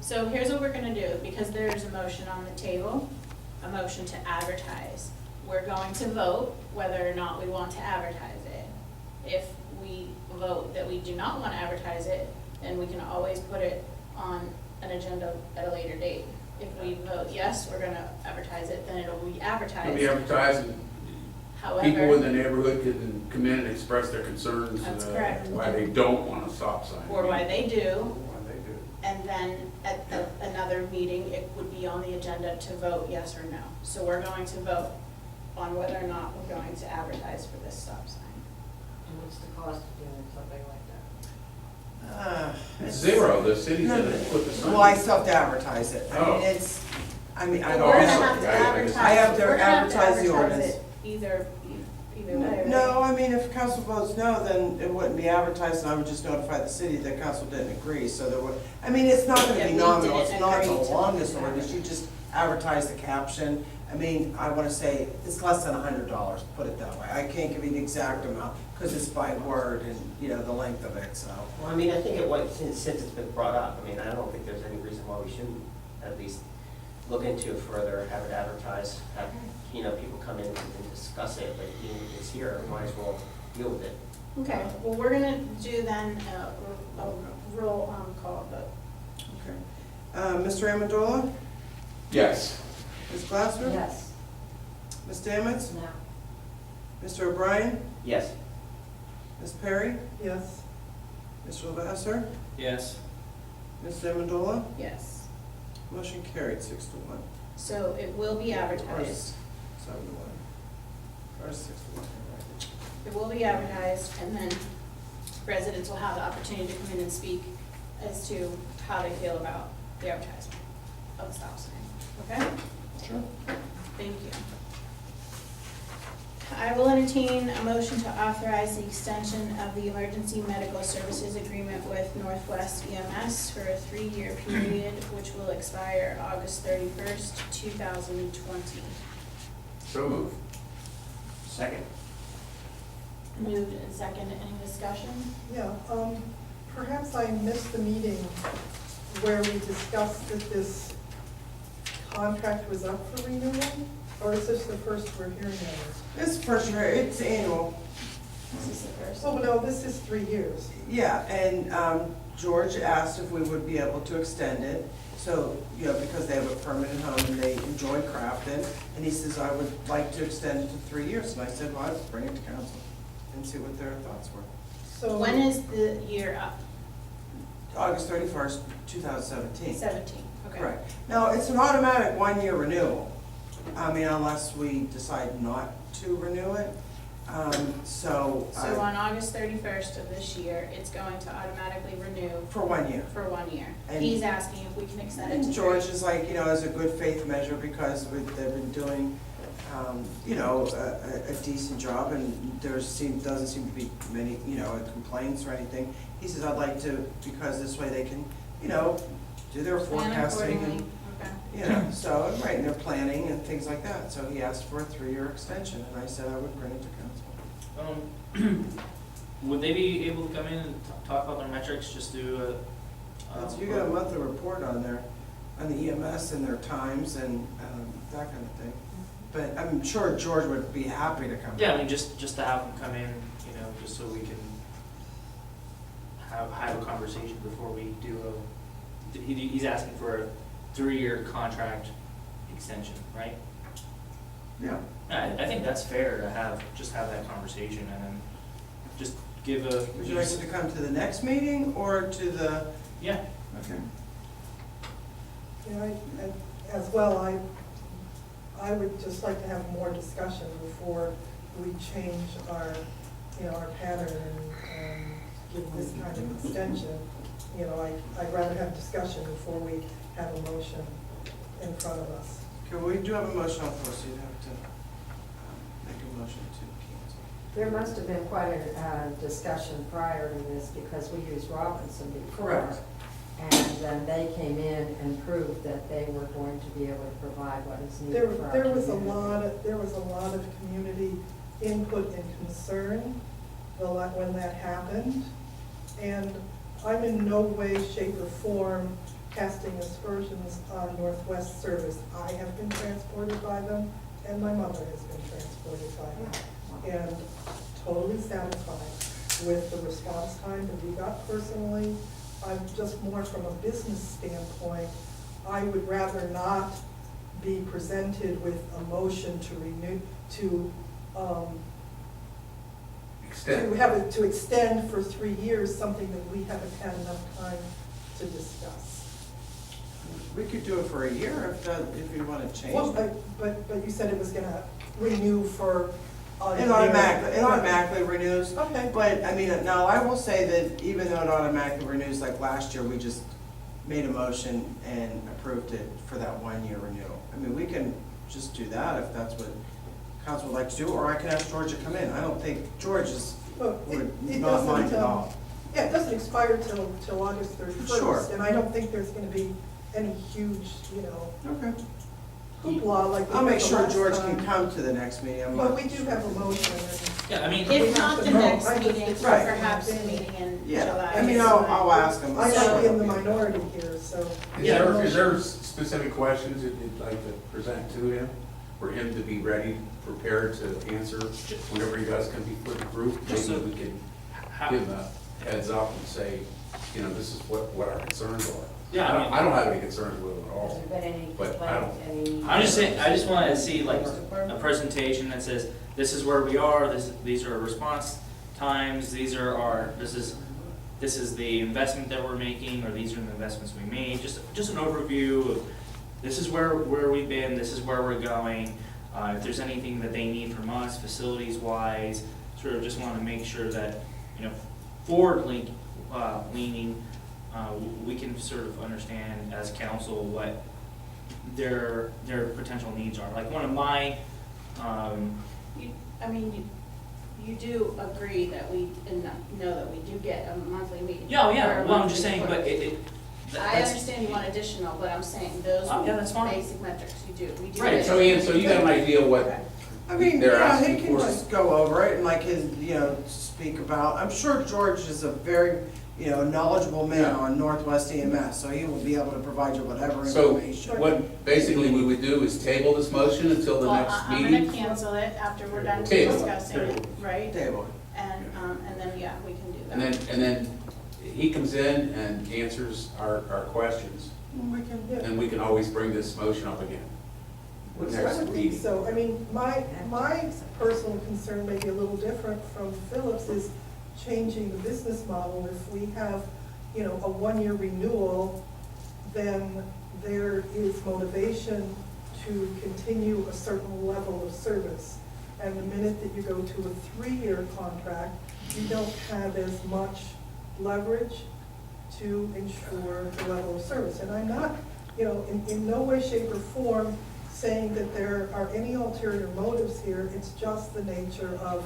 So here's what we're gonna do, because there's a motion on the table, a motion to advertise. We're going to vote whether or not we want to advertise it. If we vote that we do not want to advertise it, then we can always put it on an agenda at a later date. If we vote yes, we're gonna advertise it, then it'll be advertised. It'll be advertised, and people in However, the neighborhood can come in and express their concerns. That's correct. Why they don't want a stop sign. or why they do, Why they do. and then at another meeting, it would be on the agenda to vote yes or no. So we're going to vote on whether or not we're going to advertise for this stop sign. And what's the cost of doing something like that? It's zero, the city's gonna put the sign. Well, I still have to advertise it. I Oh. mean, it's, I mean, I But don't. we're gonna also- have to I- I advertise. just- I have to we're gonna advertise the advertise ordinance. it either way. right? No, I mean, if council votes no, then it wouldn't be advertised, and I would just notify the city that council didn't agree, so there would, I mean, it's not gonna Yeah, be we nominal, didn't it's not the agree to longest that. ordinance, you just advertise the caption. I mean, I wanna say, it's less than $100, put it that way, I can't give you the exact amount, because it's by word and, you know, the length of it, so. Well, I mean, I think it was, since it's been brought up, I mean, I don't think there's any reason why we shouldn't at least look into it further, have it advertised, have, you know, people come in and discuss it, but even if it's here, we might as well deal with it. Okay, well, we're gonna do then a roll call vote. Okay. Mr. Amendola? Yes. Ms. Glasser? Yes. Ms. Dammits? No. Mr. O'Brien? Yes. Ms. Perry? Yes, Mr. Lavasser? Yes. Ms. Amendola? Yes. Motion carried 6-1. So it will be advertised. 7-1. Or 6-1. right. It will be advertised, and then residents will have the opportunity to come in and speak as to how they feel about the advertisement of the stop sign. Okay? Sure. Thank you. I will entertain a motion to authorize the extension of the emergency medical services agreement with Northwest EMS for a 3-year period, which will expire August 31st, 2020. So moved. Second. Moved and seconded. Any discussion? yeah, perhaps I missed the meeting where we discussed that this contract was up for renewal, or is this the first we're hearing of it? This first year, it's annual. This is the first. Oh, no, this is 3 years. Yeah, and George asked if we would be able to extend it. So, you know, because they have a permanent home and they enjoy Crafton. And he says, I would like to extend it to 3 years. And I said, well, I'd bring it to council and see what their thoughts were. So When is the year up? August 31st, 2017. 17, okay. Correct. Now, it's an automatic 1-year renewal. I mean, unless we decide not to renew it. So On August 31st of this year, it's going to automatically renew for 1 year. for 1 year. And- He's asking if we can extend it to And 3. George is like, you know, as a good faith measure, because they've been doing, you know, a decent job, and doesn't seem to be many, you know, complaints or anything. He says, I'd like to, because this way they can, you know, do their Plan forecasting accordingly, and, okay. you know, so, right, and their planning and things like that. So he asked for a 3-year extension, and I said I would bring it to council. Would they be able to come in and talk about their metrics, just do a? You got a monthly report on on the EMS and their times and that kind of thing. But I'm sure George would be happy to come. Yeah, I mean, just to have them come in, you know, just so we can have a conversation before we do he's asking for a 3-year contract extension, right? Yeah. I think that's fair to have that conversation and then just give a. Would you like it to come to the next meeting or to the? Yeah. Okay. You know, as well, I would just like to have more discussion before we change our, you know, our pattern and give this kind of extension. You know, I'd rather have discussion before we have a motion in front of us. Okay, well, we do have a motion on the floor, so you'd have to make a motion to cancel. There must have been quite a discussion prior to this because we used Robinson before. Correct. And then they came in and proved that they were going to be able to provide what is needed for our There was a community. lot of community input and concern when that happened. And I'm in no way, shape, or form casting aspersions on Northwest Service. I have been transported by them, and my mother has been transported by them. And totally satisfied with the response time that we got personally. I'm just more from a business standpoint. I would rather not be presented with a motion to renew, to Extend. have it, to extend for 3 years, something that we haven't had enough time to discuss. We could do it for a year if you want to change Well, it. but you said it was gonna renew for. It automatically renews. Okay. But, I mean, now, I will say that even though it automatically renews, like last year, we just made a motion and approved it for that 1-year renewal. I mean, we can just do that if that's what council would like to do, or I can ask George to come in. I don't think George Well, would it not mind doesn't, at all. Yeah, it doesn't expire till August 31st. Sure. And I don't think there's gonna be any huge, Okay. hoopla like. we I'll had make the sure last George time. can come to the next meeting. I'm But not we do sure. have a motion and. Yeah, I mean, If not the next I just- meeting, Right. perhaps the meeting in July. Yeah, I mean, I'll ask him. I might be in the minority here, so. Is there specific questions that you'd like to present to him? For him to be ready, prepared to answer whenever he does come before the group? Just Maybe so- we can how, give him a heads up and say, this is what our concerns are. Yeah, I mean- I don't have any concerns with him at Has all. there been any But I complaints, any? I'm just saying, I just wanna see like a presentation that says, this is where we are, these are our response times, this is the investment that we're making, or these are the investments we made, just an overview of, this is where we've been, this is where we're going. If there's anything that they need from us, facilities wise, sort of just wanna make sure that, forward leaning, we can sort of understand as council what their potential needs are. Like one of my, You do agree that we, and know that we do get a monthly meeting. yeah, or a well, I'm monthly just saying, report. but I that's, understand you want additional, but I'm saying those Oh, yeah, that's fine. basic metrics, you do, we do. Right, get So it. Ian, so you got an idea what I mean, they're yeah, asking he can for? just go over it and like speak about, I'm sure George is a very, knowledgeable man Yeah. on Northwest EMS, so he will be able to provide you whatever So information. what basically we would do is table this motion until the Well, next I'm meeting? gonna cancel it after we're done Table. discussing it, right? Table. And then, yeah, we can do that. And then he comes in and answers our questions, We can, and we can always bring this motion up again. I Next would think meeting. so. I mean, my personal concern may be a little different from Philip's, is changing the business model. If we have, a 1-year renewal, then there is motivation to continue a certain level of service. And the minute that you go to a 3-year contract, you don't have as much leverage to ensure the level of service. And I'm not, in no way, shape, or form saying that there are any ulterior motives here. It's just the nature of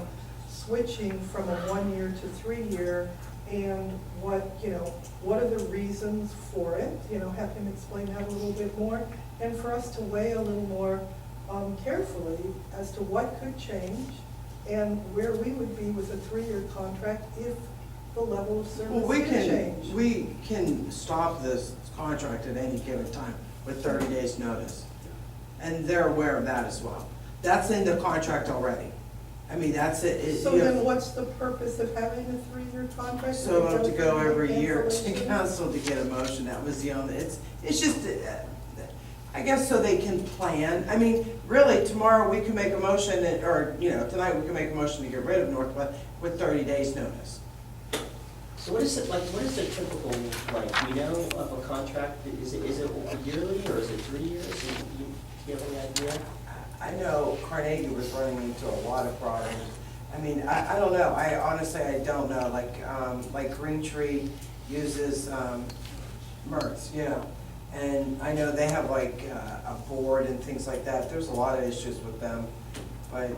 switching from a 1-year to 3-year, and what are the reasons for it? Have him explain that a little bit more, and for us to weigh a little more carefully as to what could change and where we would be with a 3-year contract if the level of well, service did change. we can stop this contract at any given time with 30 days' notice. And they're aware of that as well. That's in the contract already. I mean, that's it. So then what's the purpose of having a 3-year contract? So I have to go every year to Cancellation? council to get a motion, that was the only, it's just, I guess so they can plan. I mean, really, tomorrow we can make a motion, or, tonight we can make a motion to get rid of Northwest with 30 days' notice. So what is it, what is the typical, of a contract? Is it yearly, or is it 3 years? Do you have any idea? I know Carnegie was running into a lot of problems. I mean, I don't know, honestly, I don't know, like Green Tree uses, Mertz, and I know they have a board and things like that. There's a lot of issues with them, but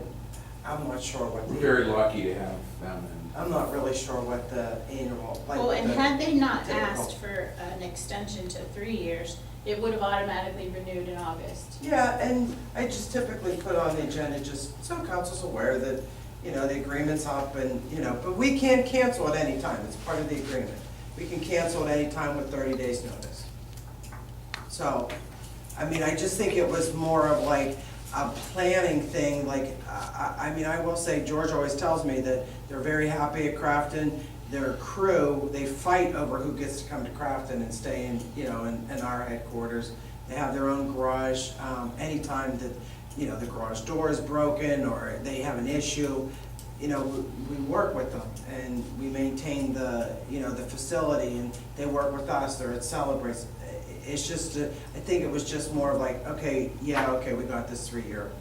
I'm not sure what We're the. very lucky to have them. I'm not really sure what the annual, Well, and had they not typical- asked for an extension to 3 years, it would have automatically renewed in August. Yeah, and I just typically put on the agenda just so council's aware that, the agreement's up and, but we can't cancel at any time. It's part of the agreement. We can cancel at any time with 30 days' notice. So, I mean, I just think it was more of a planning thing, I will say, George always tells me that they're very happy at Crafton. Their crew, they fight over who gets to come to Crafton and stay in our headquarters. They have their own garage. Anytime that, you know, the garage door is broken or they have an issue, you know, we work with them and we maintain the, you know, the facility, and they work with us, or it celebrates. It's just, I think it was just more of like, okay, yeah, okay, we got this 3-year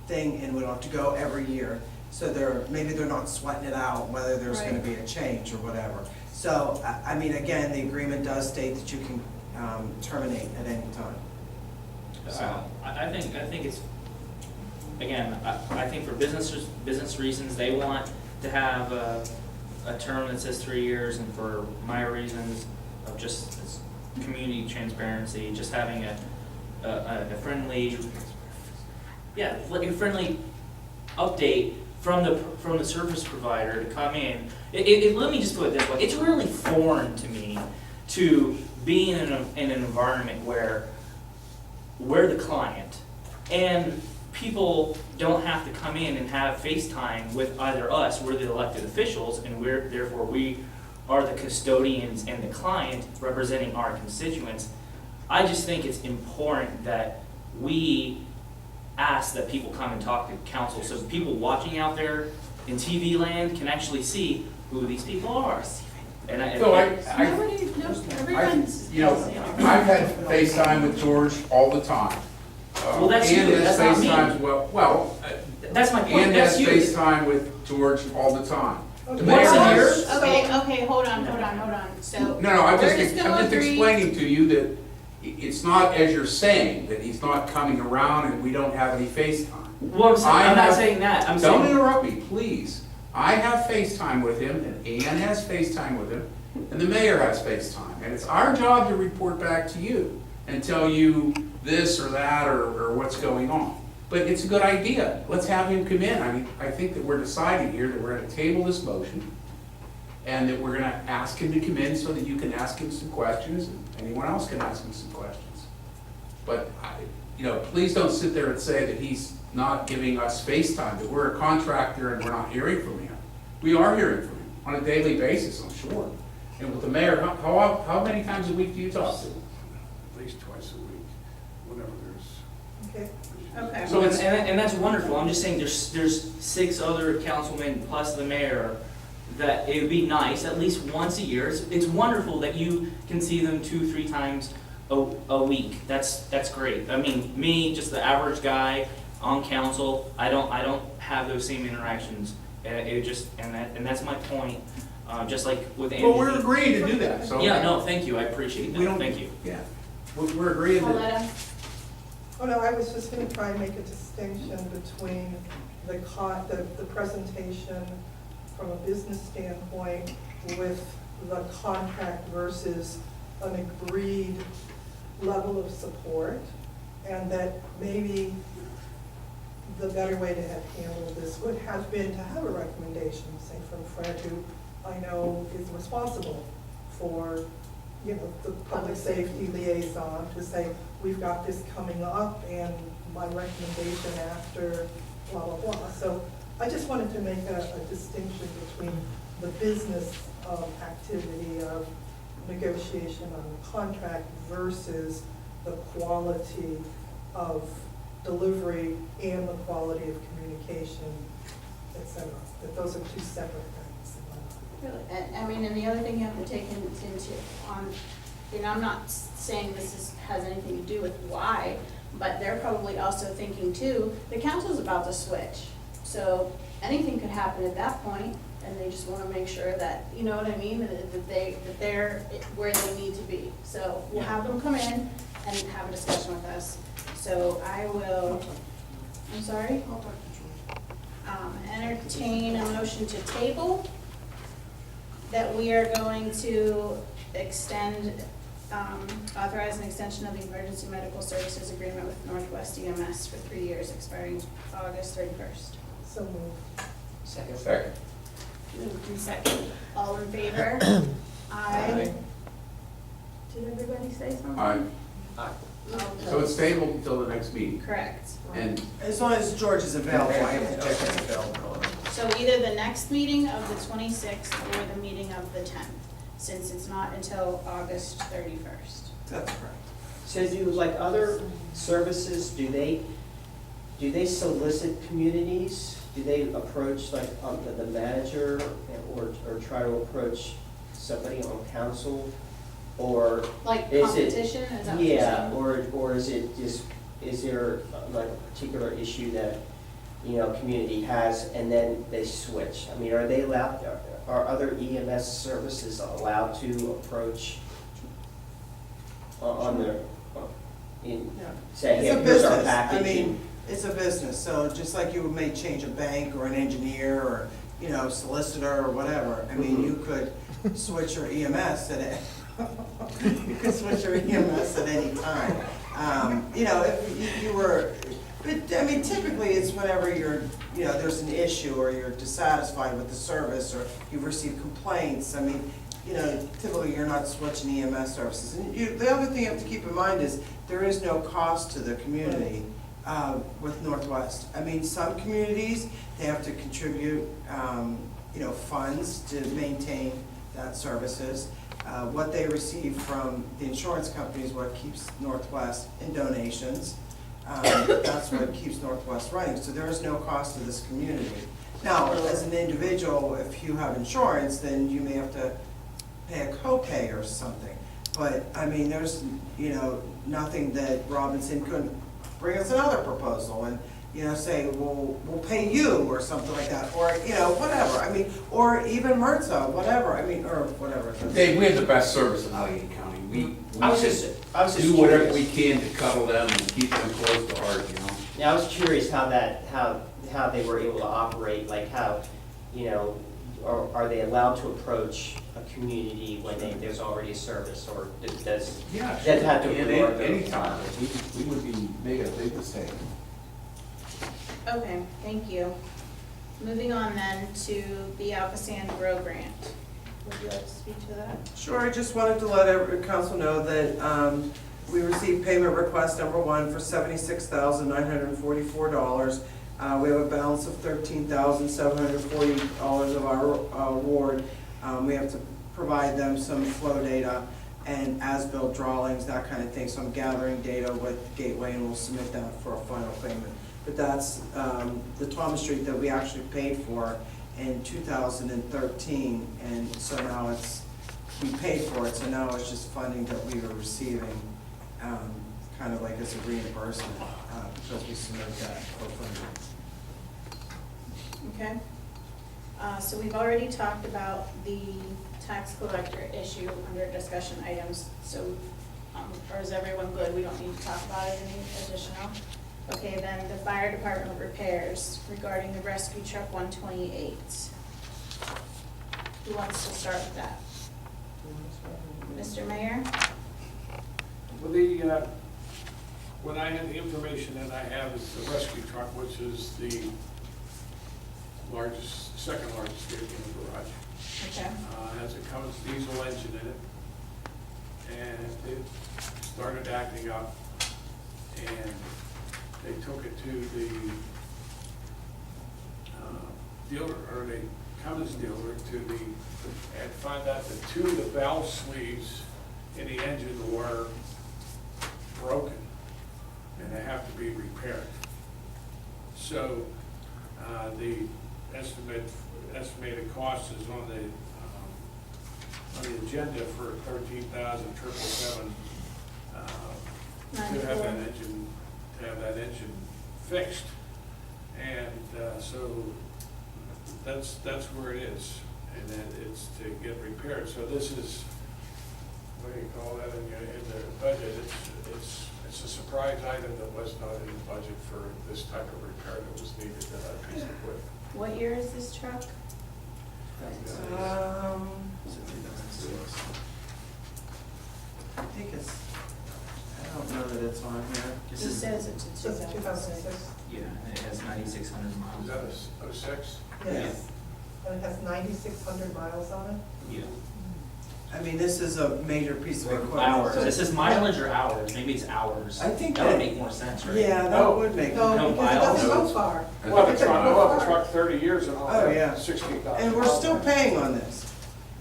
thing and we don't have to go every year. So maybe they're not sweating it out whether there's gonna be a change or whatever. So, I mean, again, the agreement does state that you can terminate at any time. So, I think it's, again, I think for business reasons, they want to have a term that says 3 years, and for my reasons of just this community transparency, just having a friendly, yeah, like a friendly update from the service provider to come in. Let me just put it this way, it's really foreign to me to be in an environment where we're the client and people don't have to come in and have FaceTime with either us, we're the elected officials, and therefore we are the custodians and the client representing our constituents. I just think it's important that we ask that people come and talk to council, so people watching out there in TV land can actually see who these people are. And Everyone's. you know, I've had FaceTime with George all the time. Well, that's you, that's not me. And well, That's my point, and that's has you. FaceTime with George all the time. The Okay. mayor Once a year? has- Okay, hold on. So. No, I'm we're just gonna agree- explaining to you that it's not as you're saying, that he's not coming around and we don't have any FaceTime. Well, I'm not saying that, I'm Don't saying, interrupt me, please. I have FaceTime with him, and Ann has FaceTime with him, and the mayor has FaceTime. And it's our job to report back to you and tell you this or that or what's going on. But it's a good idea. Let's have him come in. I mean, I think that we're deciding here that we're gonna table this motion and that we're gonna ask him to come in so that you can ask him some questions and anyone else can ask him some questions. But, you know, please don't sit there and say that he's not giving us FaceTime, that we're a contractor and we're not hearing from him. We are hearing from him on a daily basis, I'm sure. And with the mayor, how many times a week do you talk to him? At least twice a week, whenever there's. Okay. Okay. so and that's wonderful, I'm just saying there's 6 other councilmen plus the mayor, that it would be nice, at least once a year, it's wonderful that you can see them 2-3 times a week, that's great. I mean, me, just the average guy on council, I don't have those same interactions, and that's my point, just like with Andy. Well, we're agreeing to do that, so. Yeah, no, thank you, I appreciate We don't- that, thank you. Yeah, we're agreeing that. Pauletta? Oh, no, I was just gonna try and make a distinction between the presentation from a business standpoint with the contract versus an agreed level of support, and that maybe the better way to have handled this would have been to have a recommendation, say from Fred, who I know is responsible for, you know, the public safety liaison, to say, we've got this coming up and my recommendation after blah, blah, blah. So I just wanted to make a distinction between the business activity of negotiation on the contract versus the quality of delivery and the quality of communication, et cetera. That those are 2 separate things. Really? I mean, and the other thing you have to take into, you know, I'm not saying this has anything to do with why, but they're probably also thinking too, the council's about to switch. So anything could happen at that point, and they just wanna make sure that, you know what I mean, that they're where they need to be. So we'll have them come in and have a discussion with us. So I will, I'm sorry? Entertain a motion to table, that we are going to extend, authorize an extension of the emergency medical services agreement with Northwest EMS for 3 years, expiring August 31st. So moved. Second. Moved in second. All in favor? Aye. Did everybody say something? All right, Okay. so it's tabled until the next meeting. Correct. And As long as George is available, I have to check his availability. So either the next meeting of the 26th or the meeting of the 10th, since it's not until August 31st. That's correct. So do like other services, do they solicit communities? Do they approach like the manager or try to approach somebody on council? Or Like is it? competition, is that what you're Yeah, saying? or is it just, is there like a particular issue that, you know, community has and then they switch? I mean, are they allowed, are other EMS services allowed to approach on their, in, Yeah. say, It's a hey, here's our business. I package? mean, it's a business, so just like you may change a bank or an engineer or, you know, solicitor or whatever, I mean, you could switch your EMS at you could switch your EMS at any time. You know, if you were, but, I mean, typically it's whenever you're, you know, there's an issue or you're dissatisfied with the service or you've received complaints, I mean, you know, typically you're not switching EMS services. And the other thing you have to keep in mind is there is no cost to the community with Northwest. I mean, some communities, they have to contribute, you know, funds to maintain that services. What they receive from the insurance company is what keeps Northwest in donations. That's what keeps Northwest running. So there is no cost to this community. Now, as an individual, if you have insurance, then you may have to pay a copay or something. But, I mean, there's, you know, nothing that Robinson couldn't bring us another proposal and, you know, say, well, we'll pay you or something like that, or, you know, whatever. I mean, or even Mertza, whatever, I mean, or whatever. Dave, we have the best service in Allegheny County. We I was just just do whatever curious. we can to cuddle them and keep them close to heart, you know? Yeah, I was curious how they were able to operate, like how, you know, are they allowed to approach a community when there's already a service, or does Yeah, that have to And be part of any the- time, we would be making a big mistake. Okay, thank you. Moving on then to the Alpha Sand Grow Grant. Would you like to speak to that? Sure, I just wanted to let every council know that we received payment request number 1 for $76,944. We have a balance of $13,740 of our award. We have to provide them some flow data and as-built drawings, that kind of thing. So I'm gathering data with Gateway and we'll submit that for a final payment. But that's the Thomas Street that we actually paid for in 2013, and so now we paid for it, so now it's just funding that we are receiving, kind of like as a reimbursement, because we submitted that for funding. Okay. So we've already talked about the tax collector issue under discussion items, so, or is everyone good? We don't need to talk about it any additional? Okay, then the fire department repairs regarding the rescue truck 128. Who wants to start with that? Mr. Mayor? Well, when I had the information that I have is the rescue truck, which is the largest, second largest vehicle in the garage. Okay. Has a Cummins diesel engine in it. And it started acting up. And they took it to the dealer, or the Cummins dealer, and found out that 2 of the valve sleeves in the engine were broken, and they have to be repaired. So the estimated cost is on the agenda for $13,777 to have that engine fixed. And so that's where it is, and then it's to get repaired. So this is, what do you call that in the budget? It's a surprise item that was not in the budget for this type of repair that was needed to that piece of equipment. What year is this truck? I think it's, I don't know that it's on here. It says it's a So it's 2006. Yeah, and it has 9,600 Is miles. that a 06? Yes. And it has 9,600 miles on it. Yeah. I mean, this is a major piece of Or equipment. hours, it says mileage or hours, maybe it's hours. I think That would that- make more sense, right? Yeah, that would make. No, No because it doesn't go miles. far. Well, the truck 30 years and all Oh, that, yeah. 16,000. And we're still paying on this.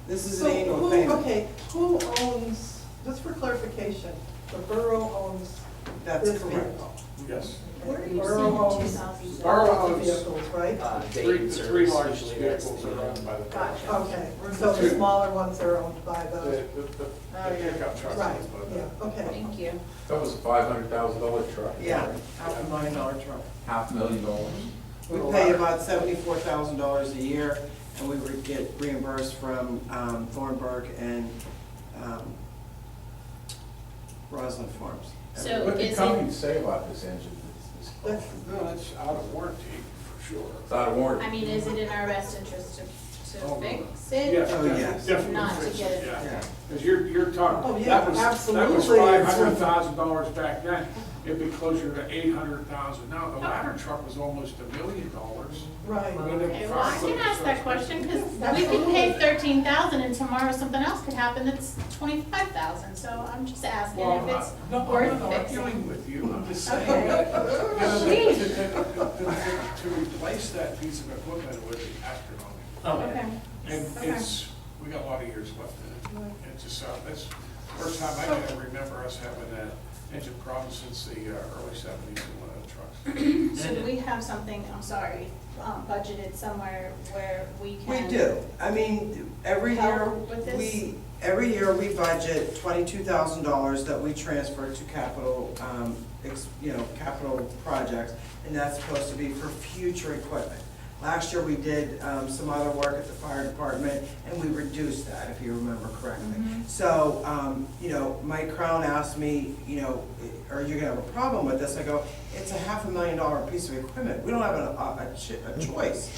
This is an So annual who, payment. okay, who owns just for clarification, the borough owns That's this correct. vehicle. Yes. Where are you Borough seeing owns 2,000? Borough all of the owns- vehicles, right? Dayton The three service, largest usually that's vehicles the, are owned by the Gotcha. borough. Okay, so the smaller ones are owned by The the, pickup trucks. right, is by the- yeah, okay. Thank you. That was a $500,000 truck. Yeah, $500,000 truck. $500,000. We pay about $74,000 a year, and we would get reimbursed from Thornburg and Roslyn Farms. So What did is companies it, say about this engine? That's, No, it's out of warranty, for sure. It's out of warranty. I mean, is it in our best interest to Oh, fix it? Yes, Oh, yes. definitely Not to fix get it- yeah. Yeah. Because you're talking, Oh, yeah, that was absolutely. $500,000 back then. It'd be closer to $800,000 now. The ladder truck was almost $1 million. right. Okay, well, I can ask that question, because we could pay 13,000 and tomorrow something else could happen that's 25,000, so I'm just asking Well, if it's no, I'm worth not fixing. arguing with you, I'm just saying Okay. that, Jeez. to replace that piece of equipment would be astronomical. Okay. And Okay. it's, we got a lot of years left in it. It's just, that's the first time I can remember us having that engine problem since the early seventies in one of the trucks. So do we have something, I'm sorry, budgeted somewhere where we can? We do. I mean, every year, Help with this? we budget $22,000 that we transfer to capital, capital projects, and that's supposed to be for future equipment. Last year, we did some other work at the fire department, and we reduced that, if you remember correctly. Mhm. So, Mike Crown asked me, are you gonna have a problem with this? I go, it's a $500,000 piece of equipment. We don't have a choice.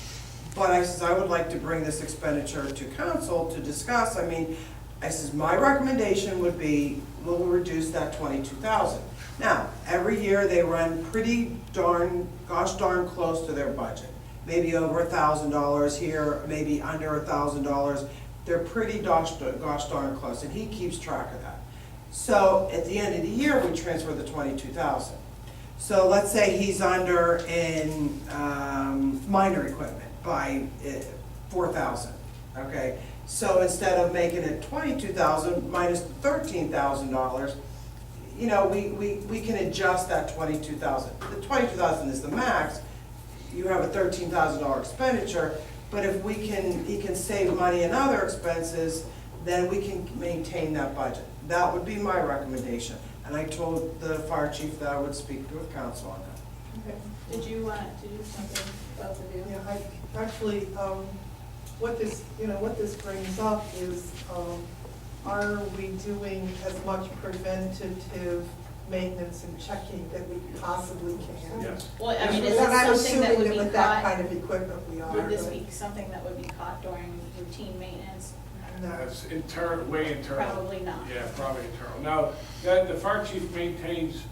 But I says, I would like to bring this expenditure to council to discuss. I says, my recommendation would be, we'll reduce that 22,000. Now, every year, they run pretty gosh darn close to their budget. Maybe over $1,000 here, maybe under $1,000. They're pretty gosh darn close, and he keeps track of that. So at the end of the year, we transfer the 22,000. So let's say he's under in minor equipment by 4,000, okay? So instead of making it 22,000 minus $13,000, we can adjust that 22,000. The 22,000 is the max. You have a $13,000 expenditure, but if he can save money in other expenses, then we can maintain that budget. That would be my recommendation, and I told the fire chief that I would speak with council on that. Okay. Did you want to do something, both of you? Yeah, actually, what this brings up is, are we doing as much preventative maintenance and checking that we possibly can? Yes. Well, I mean, is And this I'm something that would assuming be that with that caught, kind of equipment we are. would this but- be something that would be caught during routine maintenance? No. That's way internal. Probably not. Yeah, probably internal. Now, the fire chief maintains,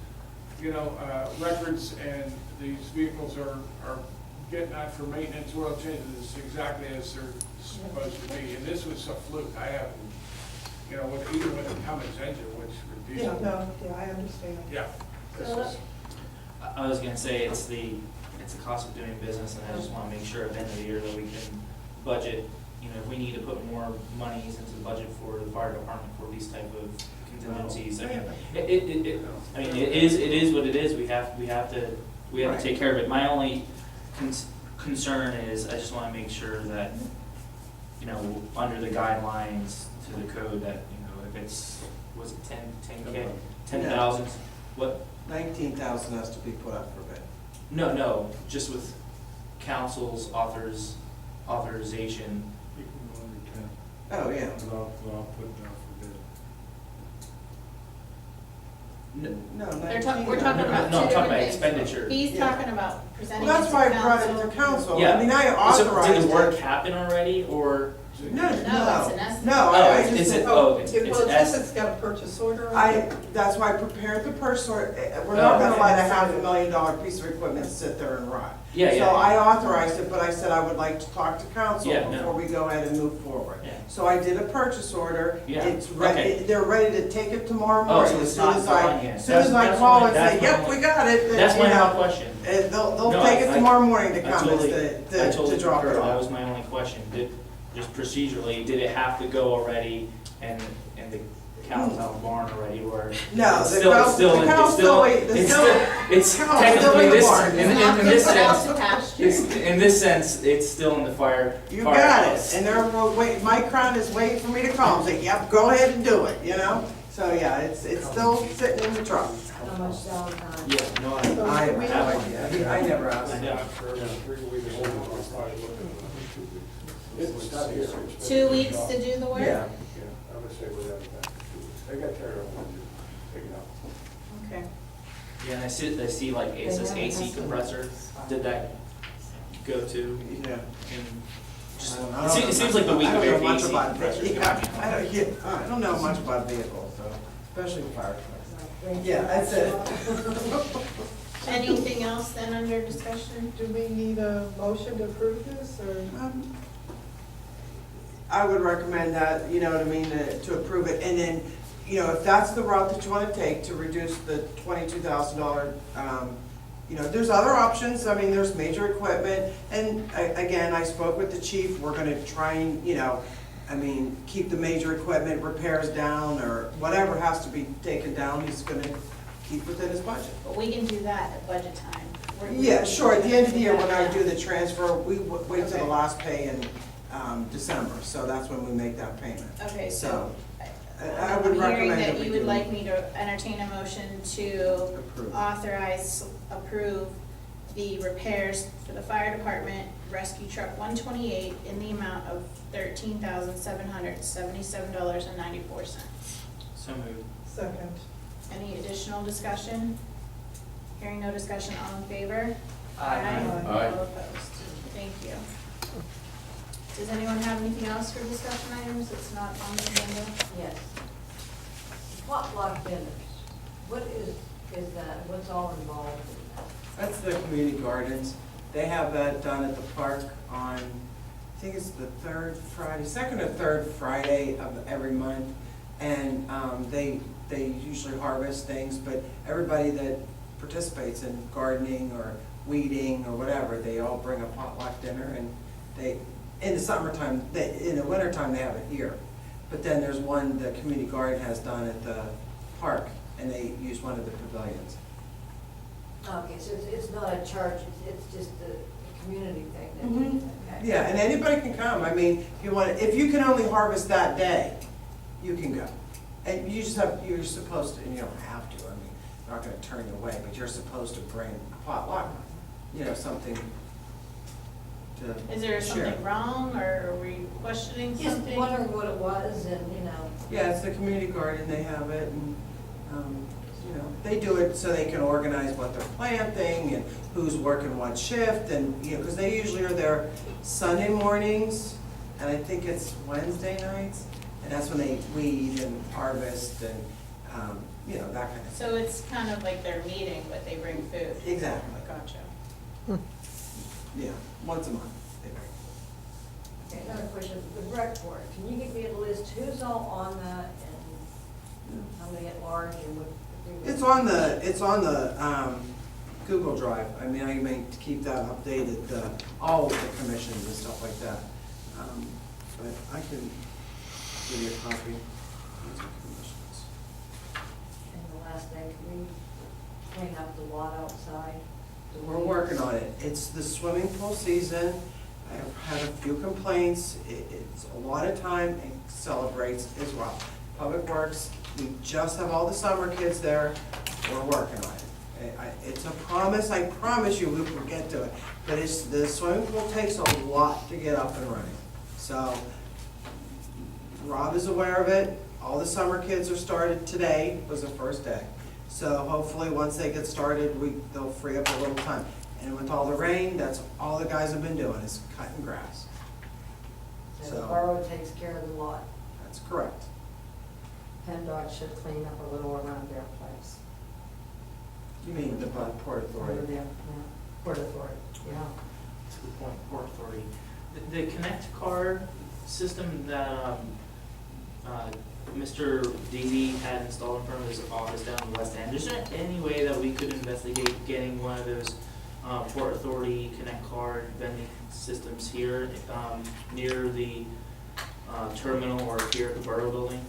records, and these vehicles are getting out for maintenance, oil changes exactly as they're supposed to be. And this was a fluke. I haven't, even with the Cummins engine, which would be. Yeah, no, yeah, I understand. Yeah. This Philip? is- I was gonna say, it's the cost of doing business, and I just wanna make sure at the end of the year that we can budget, if we need to put more monies into the budget for the fire department for these type of contingencies, I mean, it is what it is, we have to Right. take care of it. My only concern is, I just wanna make sure that, under the guidelines to the code, that, if it's, was it 10,000, what? 19,000 has to be put up for bid. No, just with council's authorization. Oh, yeah. Without putting down for bid. No, We're 19. talking about No, I'm two talking about different things. expenditure. He's Yeah. talking about presenting it Well, to that's why I brought it council. to council. Yeah. I mean, I So, authorized did the work it. happen already, or? No, it's an estimate. No, Oh, I is just it- said, oh, it's Well, an it says it's got a purchase order on it. that's why I prepared the purse order. We're not Oh. gonna let a $500,000 piece of equipment sit there and rot. Yeah, yeah. So I authorized it, but I said I would like to talk to council Yeah, no. before we go ahead and move forward. Yeah. So I did a purchase order. Yeah, It's ready, okay. they're ready to take it tomorrow Oh, morning. so As it's soon not as I, done yet. as soon as I That's call my- and that's say, my yep, only- we got it. then, That's my you know, only question. They'll No, take it I- tomorrow morning to I come totally- I to totally drop concur. it That off. was my only question. Just procedurally, did it have to go already, and cows out of the barn already, or? No, it's the still- cows- it's still- the cows it's still wait- the it's still- It's cows still technically in the this, barn. in It's not this been put out sense, to pasture. in this sense, it's still in the fire. You got firehouse. it, and they're wait, Mike Crown is waiting for me to call and say, yep, go ahead and do it, you know? So, yeah, it's still sitting in the truck. How much downtime? Yeah, no, I have we no have- idea, I never asked. I know. For every 3 weeks, I'll start looking at it. It's not here. 2 weeks to do the work? Yeah, Yeah, I'm gonna say without that, 2 weeks. They got carried over, take it out. Okay. Yeah, and I see like, it says AC compressor, did that go to? yeah. And just, I don't know. it seems like the week of I don't know much AC about compressors. it. I don't know much about vehicles, so, especially fire trucks. Yeah, that's it. Anything else then under discussion? Do we need a motion to approve this, or? I would recommend that, you know what I mean, to approve it, and then, you know, if that's the route that you wanna take to reduce the $22,000, you know, there's other options, I mean, there's major equipment, and again, I spoke with the chief, we're gonna try and, you know, I mean, keep the major equipment repairs down, or whatever has to be taken down, he's gonna keep within his budget. But we can do that at budget time. Yeah, sure, at the end of the year, when I do Yeah. the transfer, we wait till the Okay. last pay in December, so that's when we make that payment. Okay, so So, I I'm would hearing recommend that that we you would do like me to entertain a motion to approve. approve the repairs for the fire department rescue truck 128 in the amount of $13,777.94. So moved. Second. Any additional discussion? Hearing no discussion, all in favor? Aye. Aye. All opposed? Thank you. Does anyone have anything else for discussion items that's not on the agenda? Yes. Potluck dinners, what is that, what's all involved in that? That's the community gardens. They have that done at the park on, I think it's the second or third Friday of every month. And they usually harvest things, but everybody that participates in gardening or weeding or whatever, they all bring a potluck dinner, and in the summertime, in the wintertime, they have it here. But then there's one the community garden has done at the park, and they use one of the pavilions. Okay, so it's not a charge, it's just a community thing that, Mhm. okay. Yeah, and anybody can come. I mean, if you can only harvest that day, you can go. And you're supposed to, and you don't have to, I mean, they're not gonna turn you away, but you're supposed to bring a potluck, you know, something to Is there share. something wrong, or are we questioning Just something? wondering what it was and, you know. Yeah, it's the community garden, they have it, and, you know, they do it so they can organize what they're planting and who's working what shift, and, you know, because they usually are there Sunday mornings, and I think it's Wednesday nights, and that's when they weed and harvest and, you know, that kind of thing. So it's kind of like their meeting, but they bring food? Exactly, Gotcha. yeah, once a month. they bring. Okay, another question, the rec board, can you give me a list, who's all on that and how many at large and what? It's on the Google Drive. I mean, I may keep that updated, all of the commissions and stuff like that. But I can give you a copy of the commissions. And the last thing, can we clean up the lot outside? The We're weeds? working on it. It's the swimming pool season. I've had a few complaints. It's a lot of time and celebrates as well. Public Works, we just have all the summer kids there. We're working on it. It's a promise, I promise you, we will get to it. But the swimming pool takes a lot to get up and running. So Rob is aware of it. All the summer kids are started today, was the first day. So hopefully, once they get started, they'll free up a little time. And with all the rain, that's all the guys have been doing, is cutting grass. So the So- borough takes care of the lot. That's correct. PennDOT should clean up a little around their place. You mean the Port Over Authority? there, yeah. Port Authority, yeah. That's a good point, Port Authority. The Connect card system that Mr. Daisy had installed in front of his office down in the West End, is there any way that we could investigate getting one of those Port Authority Connect card vending systems here near the terminal or here at the Borough building?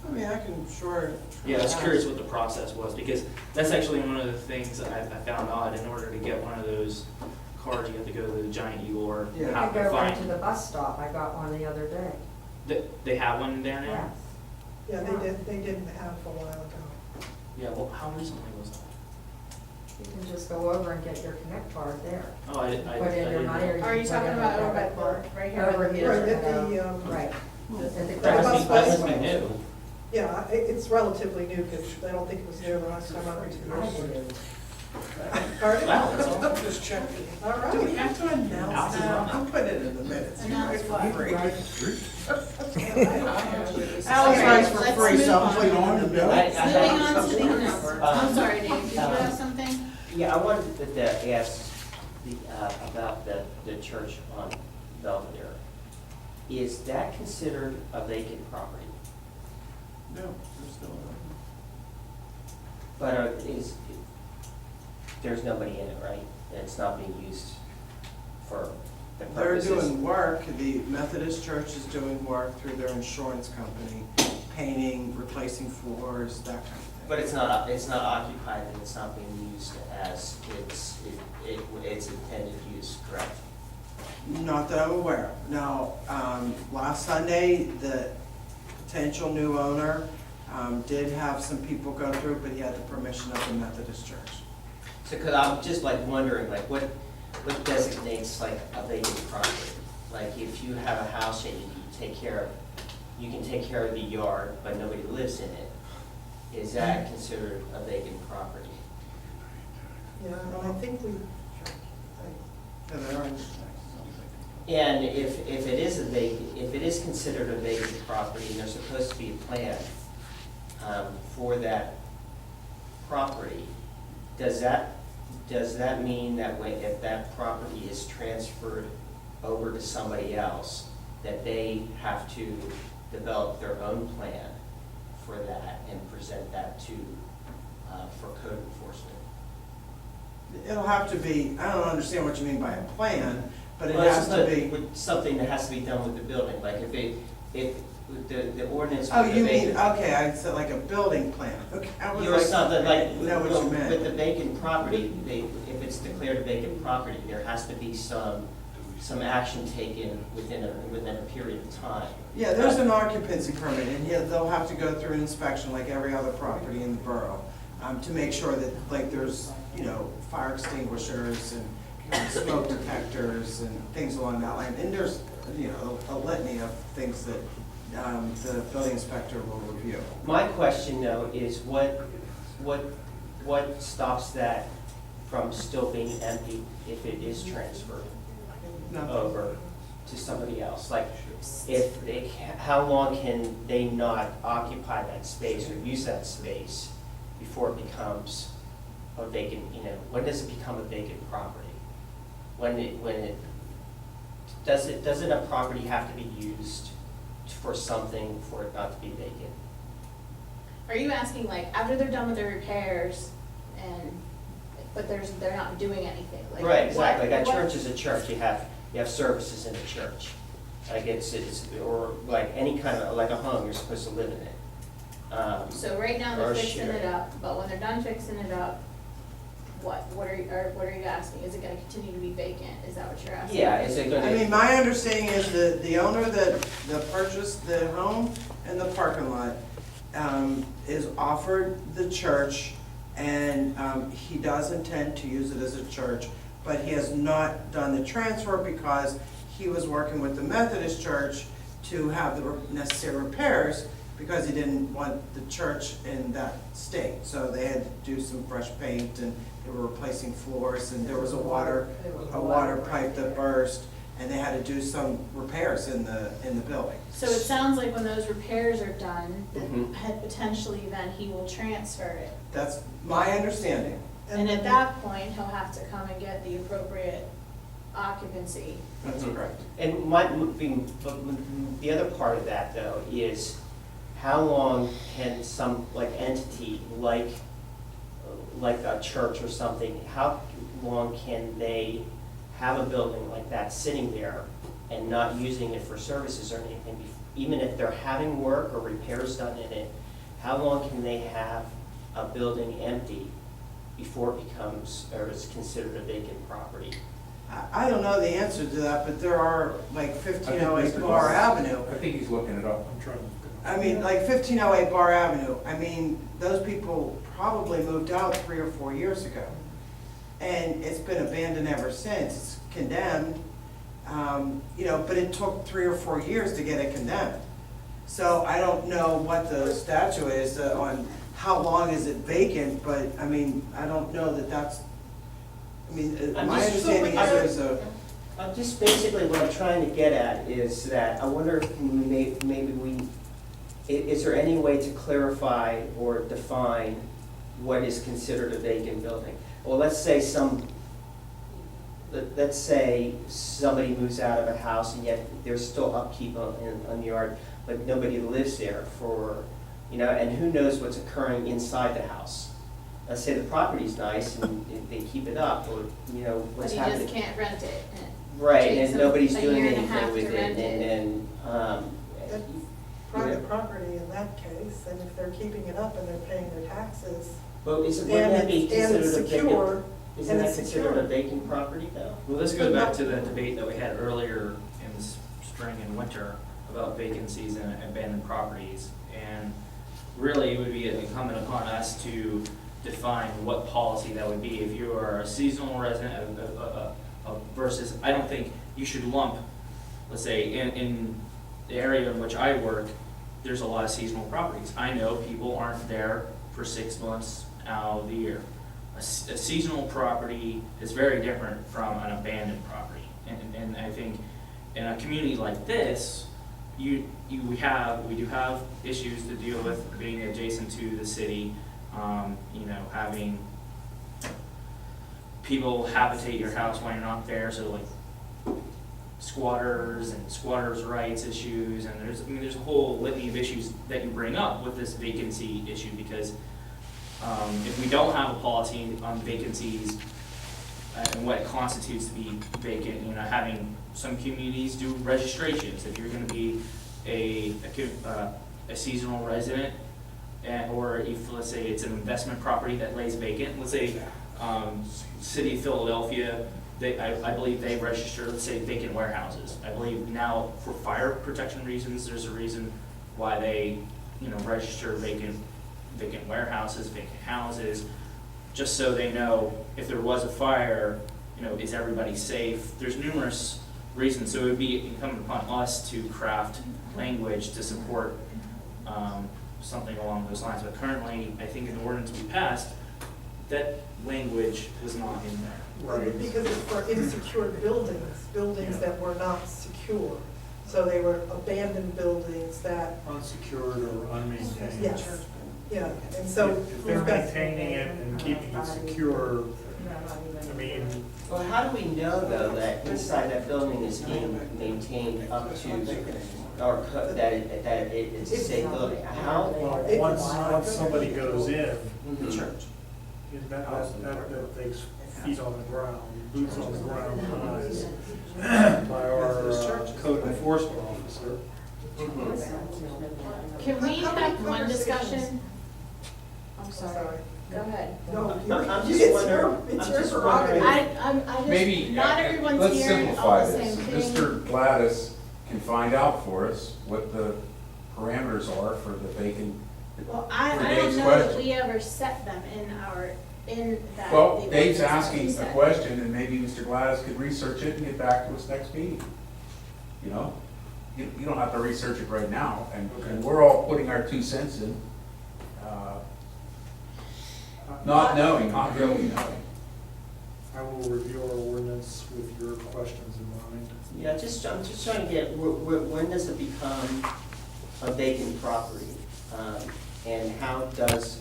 I mean, I can sure. Yeah, I was curious what the process was, because that's actually one of the things that I found odd. In order to get one of those cards, you have to go to the Giant Eagle or Yeah. I have to go right to find. the bus stop, I got one the other day. They have one there now? Yes. Yeah, they didn't have a while ago. Yeah, well, how recently was that? You can just go over and get your Connect card there. Oh, I Put in your didn't money or know. Are you put talking in a about over by debit the, card. right here? Over by the- here. Right, at the, Right. At the That must be, that must be Crafton. new. yeah, it's relatively new, because I don't think it was there the last time I went to the airport. Pardon? Wow, that's all. I'm just checking. All Do we right. have to announce that? I'll put it in the minutes. You Announce write what? for free. Alex writes for for free, free, so so I'm I'm putting it in the Moving minutes. on to the minutes. I'm sorry, Dave, did you have something? Yeah, I wanted to ask about the church on Belvedere. Is that considered a vacant property? No, there's still. But there's nobody in it, right? And it's not being used for the They're purposes? doing work, the Methodist Church is doing work through their insurance company, painting, replacing floors, that kind of thing. But it's not occupied and it's not being used as its intended use, correct? Not that I'm aware of. Now, last Sunday, the potential new owner did have some people go through, but he had the permission of the Methodist Church. So, cause I'm just like wondering, like what designates like a vacant property? Like if you have a house and you can take care of the yard, but nobody lives in it, is that considered a vacant property? Yeah, and I think we, Yeah, they are. And if it is considered a vacant property, and there's supposed to be a plan for that property, does that mean that if that property is transferred over to somebody else, that they have to develop their own plan for that and present that to, for code enforcement? It'll have to be, I don't understand what you mean by a plan, but it Well, it's has just to be. something that has to be done with the building, like if the ordinance. Oh, with you the mean, vacant- okay, I said like a building plan. Okay, I was Or something like, I know what you meant. with the vacant property, if it's declared a vacant property, there has to be some action taken within a period of time. Yeah, there's an occupancy permit, and they'll have to go through an inspection like every other property in the borough, to make sure that, like, there's, fire extinguishers and smoke detectors and things along that line. And there's, a litany of things that, the building inspector will review. My question though is what stops that from still being empty if it is transferred over to somebody else? Like, how long can they not occupy that space or use that space before it becomes a vacant, when does it become a vacant property? Doesn't a property have to be used for something for it not to be vacant? Are you asking like after they're done with their repairs but they're not doing anything? Like, Right, exactly. Like a what- church is a church, you have services in a church. Like or like any kind of, like a home, you're supposed to live in it. So right now Or they're a fixing share. it up, but when they're done fixing it up, what are you asking? Is it gonna continue to be vacant? Is that what you're asking? Yeah, is it gonna? I mean, my understanding is that the owner that purchased the home and the parking lot is offered the church, and he does intend to use it as a church, but he has not done the transfer because he was working with the Methodist Church to have the necessary repairs, because he didn't want the church in that state. So they had to do some fresh paint, and they were replacing floors, and there was a water pipe that burst, and they had to do some repairs in the building. So it sounds like when those repairs are done, Mhm. that potentially then he will transfer it. That's my understanding. And at that point, he'll have to come and get the appropriate occupancy. That's Mhm. correct. And the other part of that though is how long can some entity like a church or something, how long can they have a building like that sitting there and not using it for services or anything even if they're having work or repairs done in it, how long can they have a building empty before it becomes, or is considered a vacant property? I don't know the answer to that, but there are like I think 1508 Mr. Bar Glass- Avenue. I think he's looking it up. I'm trying to. I mean, like 1508 Bar Avenue, I mean, those people probably moved out 3 or 4 years ago. And it's been abandoned ever since, it's condemned, you know, but it took 3 or 4 years to get it condemned. So I don't know what the statute is on how long is it vacant, but I mean, I don't know that that's, I mean, I'm my just- understanding is there's a, Just basically what I'm trying to get at is that I wonder if maybe is there any way to clarify or define what is considered a vacant building? Well, let's say somebody moves out of a house and yet there's still upkeep on the yard, but nobody lives there for, you know, and who knows what's occurring inside the house? Let's say the property's nice and they keep it up, or, you know, But what's you happening. just can't rent it. Right, Takes and them nobody's a doing year and a half anything to with it, rent it. and, That's private property in that case, and if they're keeping it up and they're paying their taxes, well, wouldn't and that be it's considered a secure, vacant? Isn't and that it's considered a secure. vacant property though? Well, this goes back to the debate that we had earlier in the spring and winter about vacancies and abandoned properties. And really, it would be incumbent upon us to define what policy that would be. If you are a seasonal resident versus, I don't think you should lump, let's say, in the area in which I work, there's a lot of seasonal properties. I know people aren't there for 6 months out of the year. A seasonal property is very different from an abandoned property. And I think in a community like this, we do have issues to deal with being adjacent to the city, you know, having people habitate your house when you're not there, so like squatters and squatters' rights issues, and there's a whole litany of issues that you bring up with this vacancy issue, because if we don't have a policy on vacancies and what constitutes to be vacant, you know, having some communities do registrations. If you're going to be a seasonal resident, or if, let's say, it's an investment property that lays vacant, let's say City of Philadelphia, I believe they register, let's say, vacant warehouses. I believe now for fire protection reasons, there's a reason why they, you know, register vacant warehouses, vacant houses, just so they know if there was a fire, you know, is everybody safe? There's numerous reasons, so it would be incumbent upon us to craft language to support something along those lines. But currently, I think in the ordinance we passed, that language was not in there. Right. because it's for insecure buildings that were not secure. So they were abandoned buildings that, Unsecured or unmaintained. yes, yeah, and so. If they're we've got- maintaining it and keeping it secure, I mean, Well, how do we know though that inside that building is being maintained up to, or that it's a safe building? How? well, once somebody goes in, Mhm. that takes feet on the ground, boots on the ground eyes by our code enforcement officer. Can we How many have one discussion? conversations- I'm sorry. Go ahead. No, I'm it's just wondering, it's I'm your just prerogative. wondering. I Maybe, just, not everyone's let's hearing simplify all the this. same thing. Mr. Gladys can find out for us what the parameters are for the vacant. Well, for I Dave's don't know that question. we ever set them in that. Well, the Dave's ordinance that we asking a set. question, and maybe Mr. Gladys could research it and get back to us next meeting. You know? You don't have to research it right now, and we're all putting our 2 cents in, not knowing, not really knowing. I will review our ordinance with your questions in mind. Yeah, I'm just trying to get, when does it become a vacant property? And how does,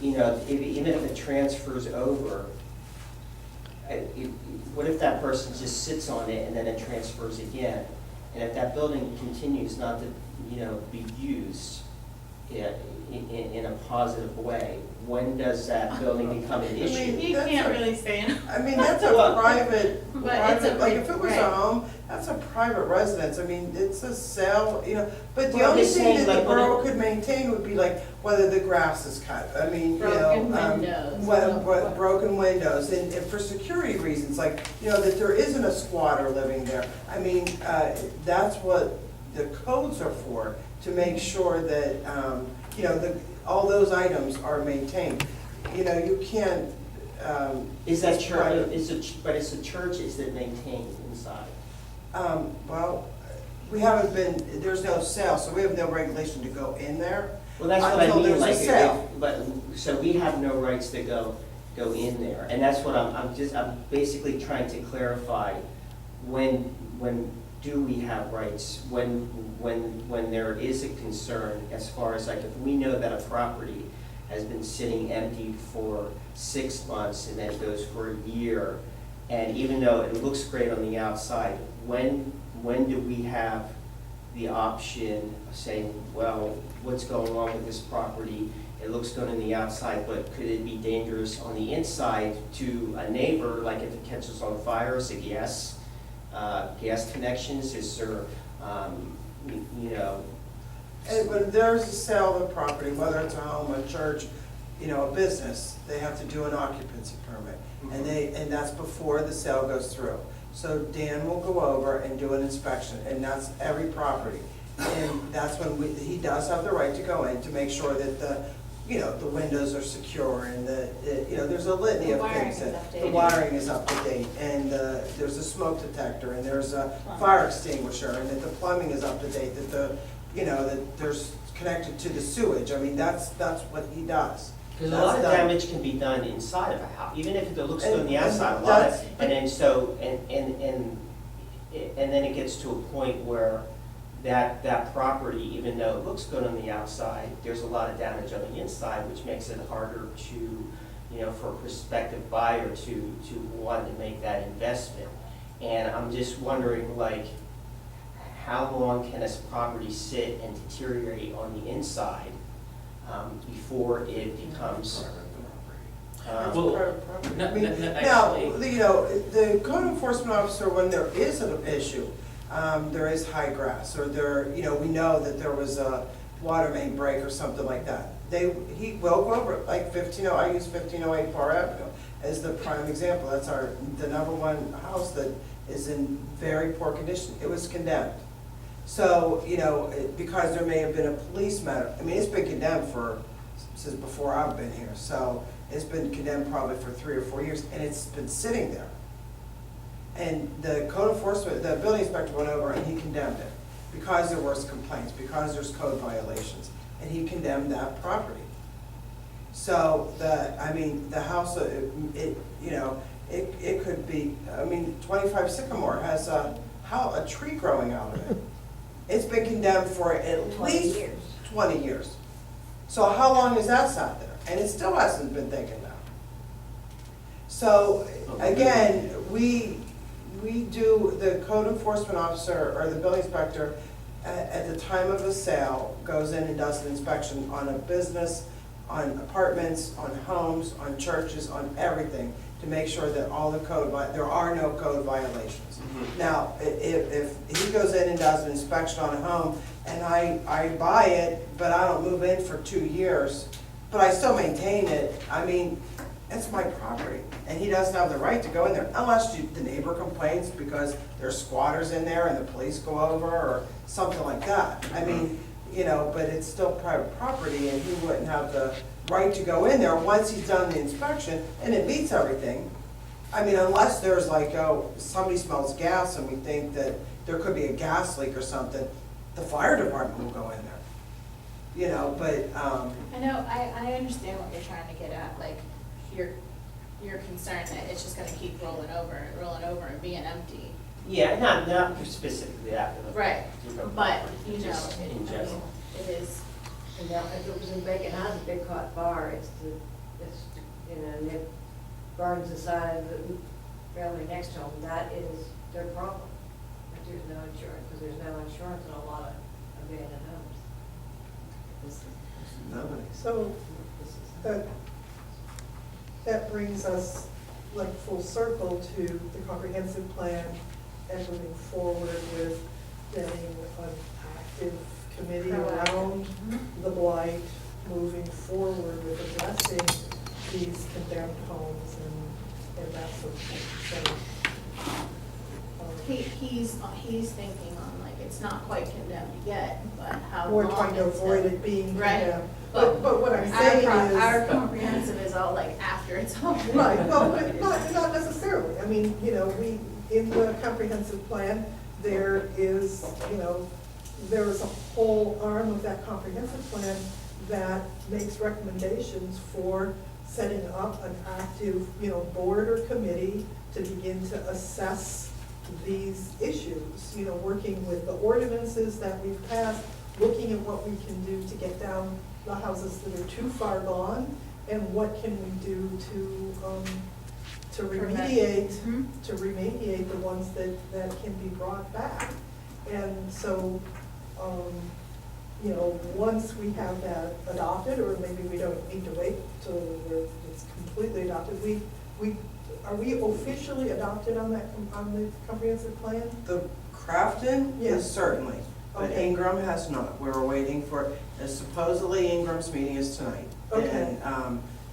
you know, even if it transfers over, what if that person just sits on it and then it transfers again? And if that building continues not to, you know, be used, in a positive way, when does that building become an issue? You can't really say it. I mean, that's a Well, private, but it's a like, if it was a right. home, that's a private residence, I mean, it's a sale, you know, but the Well, I'm only just thing saying, that the like, when borough it- could maintain would be like whether the grass is cut, I mean, you know. Broken windows. What broken windows, and for security reasons, like, you know, that there isn't a squatter living there. I mean, that's what the codes are for, to make sure that, you know, all those items are maintained. You know, you can't, Is that just try to- church, but it's a church, is it maintained inside? Well, we haven't been, there's no sale, so we have no regulation to go in there. Well, that's what I Until mean, there's a like, sale. but, so we have no rights to go in there, and that's what I'm basically trying to clarify, when do we have rights? When there is a concern, as far as like, if we know that a property has been sitting empty for 6 months, and then it goes for a year, and even though it looks great on the outside, when do we have the option of saying, well, what's going on with this property? It looks good on the outside, but could it be dangerous on the inside to a neighbor, like if it catches on fire, is it gas connections, is there, you know? And when there's a sale of a property, whether it's a home, a church, you know, a business, they have to do an occupancy permit. And that's before the sale goes through. So Dan will go over and do an inspection, and that's every property. And that's when he does have the right to go in to make sure that the windows are secure, and you know, there's a litany The of wiring things. is That the updated. wiring is up to date, and there's a smoke detector, and there's a fire extinguisher, and that the plumbing is up to date, that that there's connected to the sewage. I mean, that's what he does. Because a lot of That's done. damage can be done inside of a house, even if it looks good on the And outside, a lot that's- of, and then so, and then it gets to a point where that property, even though it looks good on the outside, there's a lot of damage on the inside, which makes it harder to, you know, for a prospective buyer to want to make that investment. And I'm just wondering, like, how long can this property sit and deteriorate on the inside before it becomes? It's Well, private property. no, I mean, no, no, now, actually- you know, the code enforcement officer, when there is an issue, there is high grass, or we know that there was a water main break or something like that. He will go over, it, like I use 1508 Bar Avenue as the prime example. That's the number one house that is in very poor condition. It was condemned. So, you know, because there may have been a police matter, I mean, it's been condemned since before I've been here. So it's been condemned probably for 3 or 4 years, and it's been sitting there. And the code enforcement, the building inspector went over and he condemned it because there was complaints, because there's code violations, and he condemned that property. So the house, it could be, 25 Sycamore has a tree growing out of it. It's been condemned for at 20 least years. 20 years. So how long has that sat there? And it still hasn't been taken down. So, again, we do, the code enforcement officer or the building inspector, at the time of a sale, goes in and does an inspection on a business, on apartments, on homes, on churches, on everything, to make sure that all the there are no code violations. Now, if he goes in and does an inspection on a home, and I buy it, but I don't move in for 2 years, but I still maintain it, I mean, it's my property, and he doesn't have the right to go in there unless the neighbor complains because there's squatters in there and the police go over or something like that. I mean, but it's still private property, and he wouldn't have the right to go in there once he's done the inspection and it meets everything. I mean, unless there's like, somebody smells gas and we think that there could be a gas leak or something, the fire department will go in there. But, I know, I understand what you're trying to get at, like, you're concerned that it's just gonna keep rolling over and being empty. Yeah, not specifically that. but- Right, but, Just in general. it is, And now, if it was in vacant house, a big hot bar, and it burns the side of the family next to them, that is their problem. But there's no insurance, because there's no insurance in a lot of abandoned homes. Nobody. So that brings us like full circle to the comprehensive plan and moving forward with getting an active committee around the blight, moving forward with addressing these condemned homes and that sort of thing. So, He's thinking on like, it's not quite condemned yet, but how long. we're trying to it's avoid been- it being Right. condemned. But what I'm Our saying our is. comprehensive is all like after it's all. Right, well, but not necessarily. I mean, in the comprehensive plan, there is, there is a whole arm of that comprehensive plan that makes recommendations for setting up an active, board or committee to begin to assess these issues, working with the ordinances that we've passed, looking at what we can do to get down the houses that are too far gone, and what can we do to remediate, Mhm. the ones that can be brought back. And so, once we have that adopted, or maybe we don't need to wait till it's completely adopted, are we officially adopted on the comprehensive plan? The Crafton Yes. is certainly, but Okay. Ingram has not. We're waiting for, supposedly Ingram's meeting is tonight. Okay. And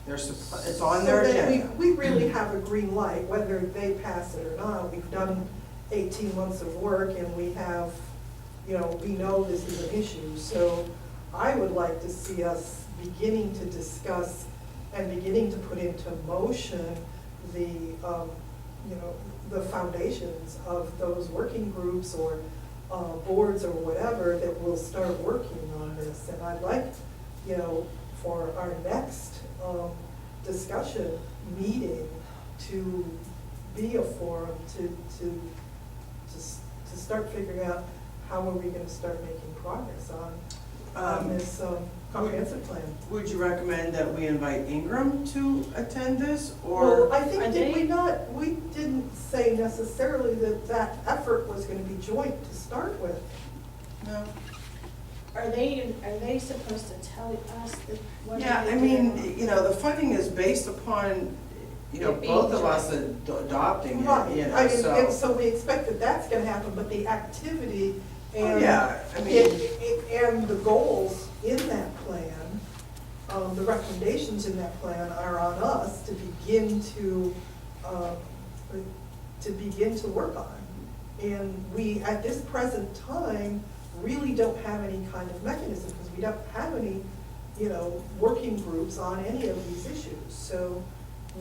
it's on their So then agenda. we really have a green light, whether they pass it or not. We've done 18 months of work, and we have, we know this is an issue. So I would like to see us beginning to discuss and beginning to put into motion the foundations of those working groups or boards or whatever that will start working on this. And I'd like, for our next discussion meeting to be a forum to start figuring out how are we gonna start making progress on this comprehensive plan. Would you recommend that we invite Ingram to attend this, Well, or? I think, Are did we they- not, we didn't say necessarily that effort was gonna be joint to start with. No. Are they supposed to tell us that? what Yeah, they I did? mean, the funding is based upon, It being both of us joint. adopting Right, it, I mean, and so. so we expect that that's gonna happen, but the activity Oh, and. yeah, I mean- And the goals in that plan, the recommendations in that plan are on us to begin to work on. And we, at this present time, really don't have any kind of mechanism, because we don't have any, working groups on any of these issues. So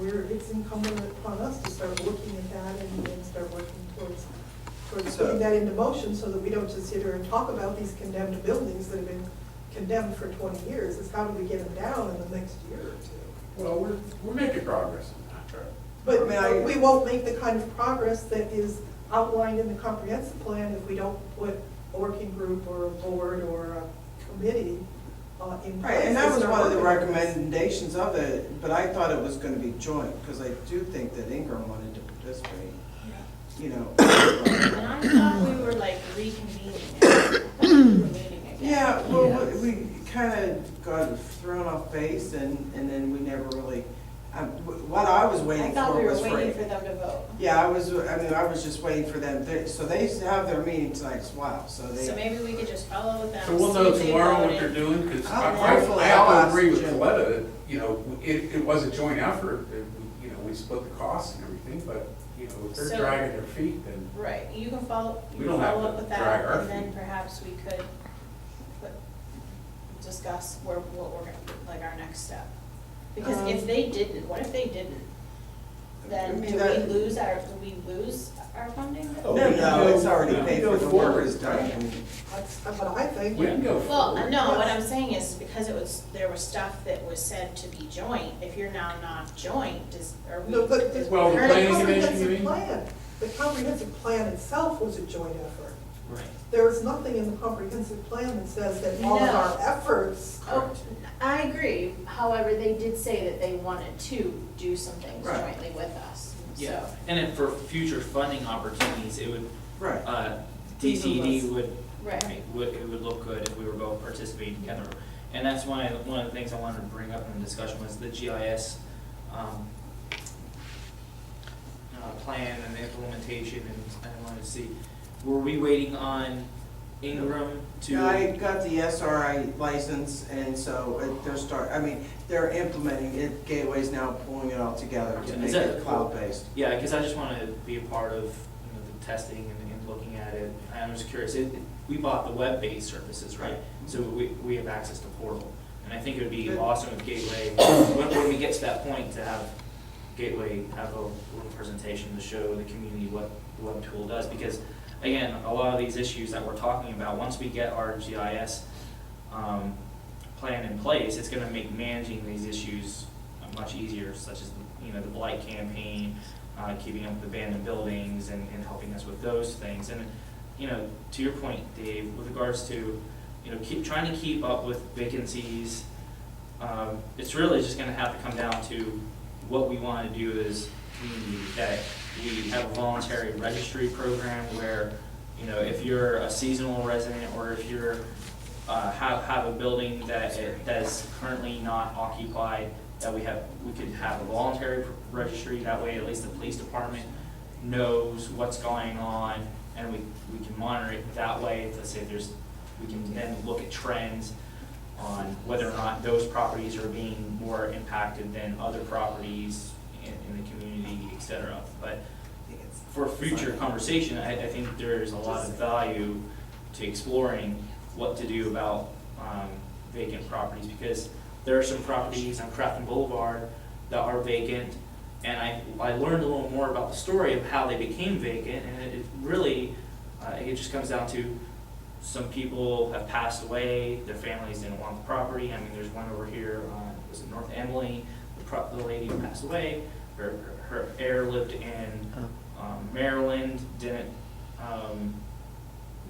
it's incumbent upon us to start looking at that and start working towards putting that into motion, so that we don't just sit here and talk about these condemned buildings that have been condemned for 20 years. It's how do we get them down in the next year or two? Well, we're making progress on that. But I mean, we won't make the kind of progress that is outlined in the comprehensive plan if we don't put a working group or a board or a committee in place. Right, and that to was start one of the working on this. recommendations of it, but I thought it was gonna be joint, because I do think that Ingram wanted to participate, And I thought we were like reconvening it. I thought we were meeting again. Yeah, well, we kind of got thrown off base, and then we never really, what I was I waiting thought we for were was waiting for them to vote. Yeah, I was just waiting for them, so they have their meeting tonight as well, so they. So maybe we could just follow with them. So we'll see know if they tomorrow what voted. they're doing, because Oh, I hopefully have I'll to ask agree with Jim. Coletta that, it was a joint effort. We split the costs and everything, but, if they're So- dragging their feet, then Right, you can follow, We don't have follow to up with drag that, our and then feet. perhaps we could discuss what we're gonna, like our next step. Because if they didn't, what if they didn't? I Then mean, do that- we lose our funding? Oh, No, we can no, go- it's already no. paid Go for, the forward, work is done. right. That's what I think. We can go Well, forward. no, what Yes. I'm saying is because there was stuff that was said to be joint, if you're now not joint, are we? No, but Well, the we're- planning commission, you comprehensive mean? plan, the comprehensive plan itself was a joint effort. Right. There is nothing in the comprehensive plan that says that all of No. our efforts. Oh, I agree, however, they did say that they wanted to do some things Right. jointly with us, Yeah, so. and then for future funding opportunities, it would, Right. DCD Ease of would, Right. it would look good if we were both participating together. And that's one of the things I wanted to bring up in the discussion was the GIS plan and the implementation, and I wanted to see, were we waiting on Ingram to? Yeah, I got the SRI license, and so they're implementing it. Gateway's now pulling it all together to Yeah, make is that it cool? cloud-based. Yeah, because I just want to be a part of, the testing and looking at it. I'm just curious, we bought the web-based services, right? So we have access to Portal. And I think it would be awesome if Gateway, when we get to that point, to have Gateway have a little presentation to show the community what the web tool does. Because again, a lot of these issues that we're talking about, once we get our GIS plan in place, it's going to make managing these issues much easier, such as the blight campaign, keeping up with abandoned buildings, and helping us with those things. And to your point, Dave, with regards to trying to keep up with vacancies, it's really just going to have to come down to what we want to do as a community. That we have a voluntary registry program where if you're a seasonal resident, or if you're have a building that is currently not occupied, that we could have a voluntary registry. That way, at least the police department knows what's going on, and we can monitor it that way. Let's say we can then look at trends on whether or not those properties are being more impacted than other properties in the community, et cetera. But for future conversation, I think there's a lot of value to exploring what to do about vacant properties, because there are some properties on Crafton Boulevard that are vacant, and I learned a little more about the story of how they became vacant, and it really, it just comes down to some people have passed away, their families didn't want the property. I mean, there's one over here, was it North Emily, the lady who passed away, her heir lived in Maryland, didn't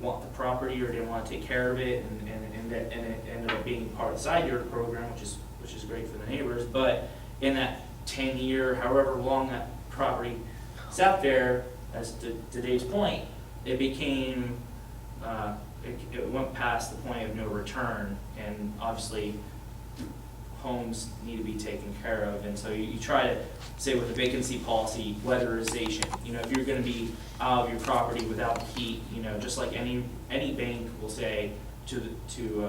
want the property or didn't want to take care of it, and it ended up being part of the side yard program, which is great for the neighbors. But in that 10-year, however long that property sat there, as to Dave's point, it became it went past the point of no return, and obviously homes need to be taken care of. And so you try to say, with the vacancy policy, weatherization, if you're going to be out of your property without heat, just like any bank will say to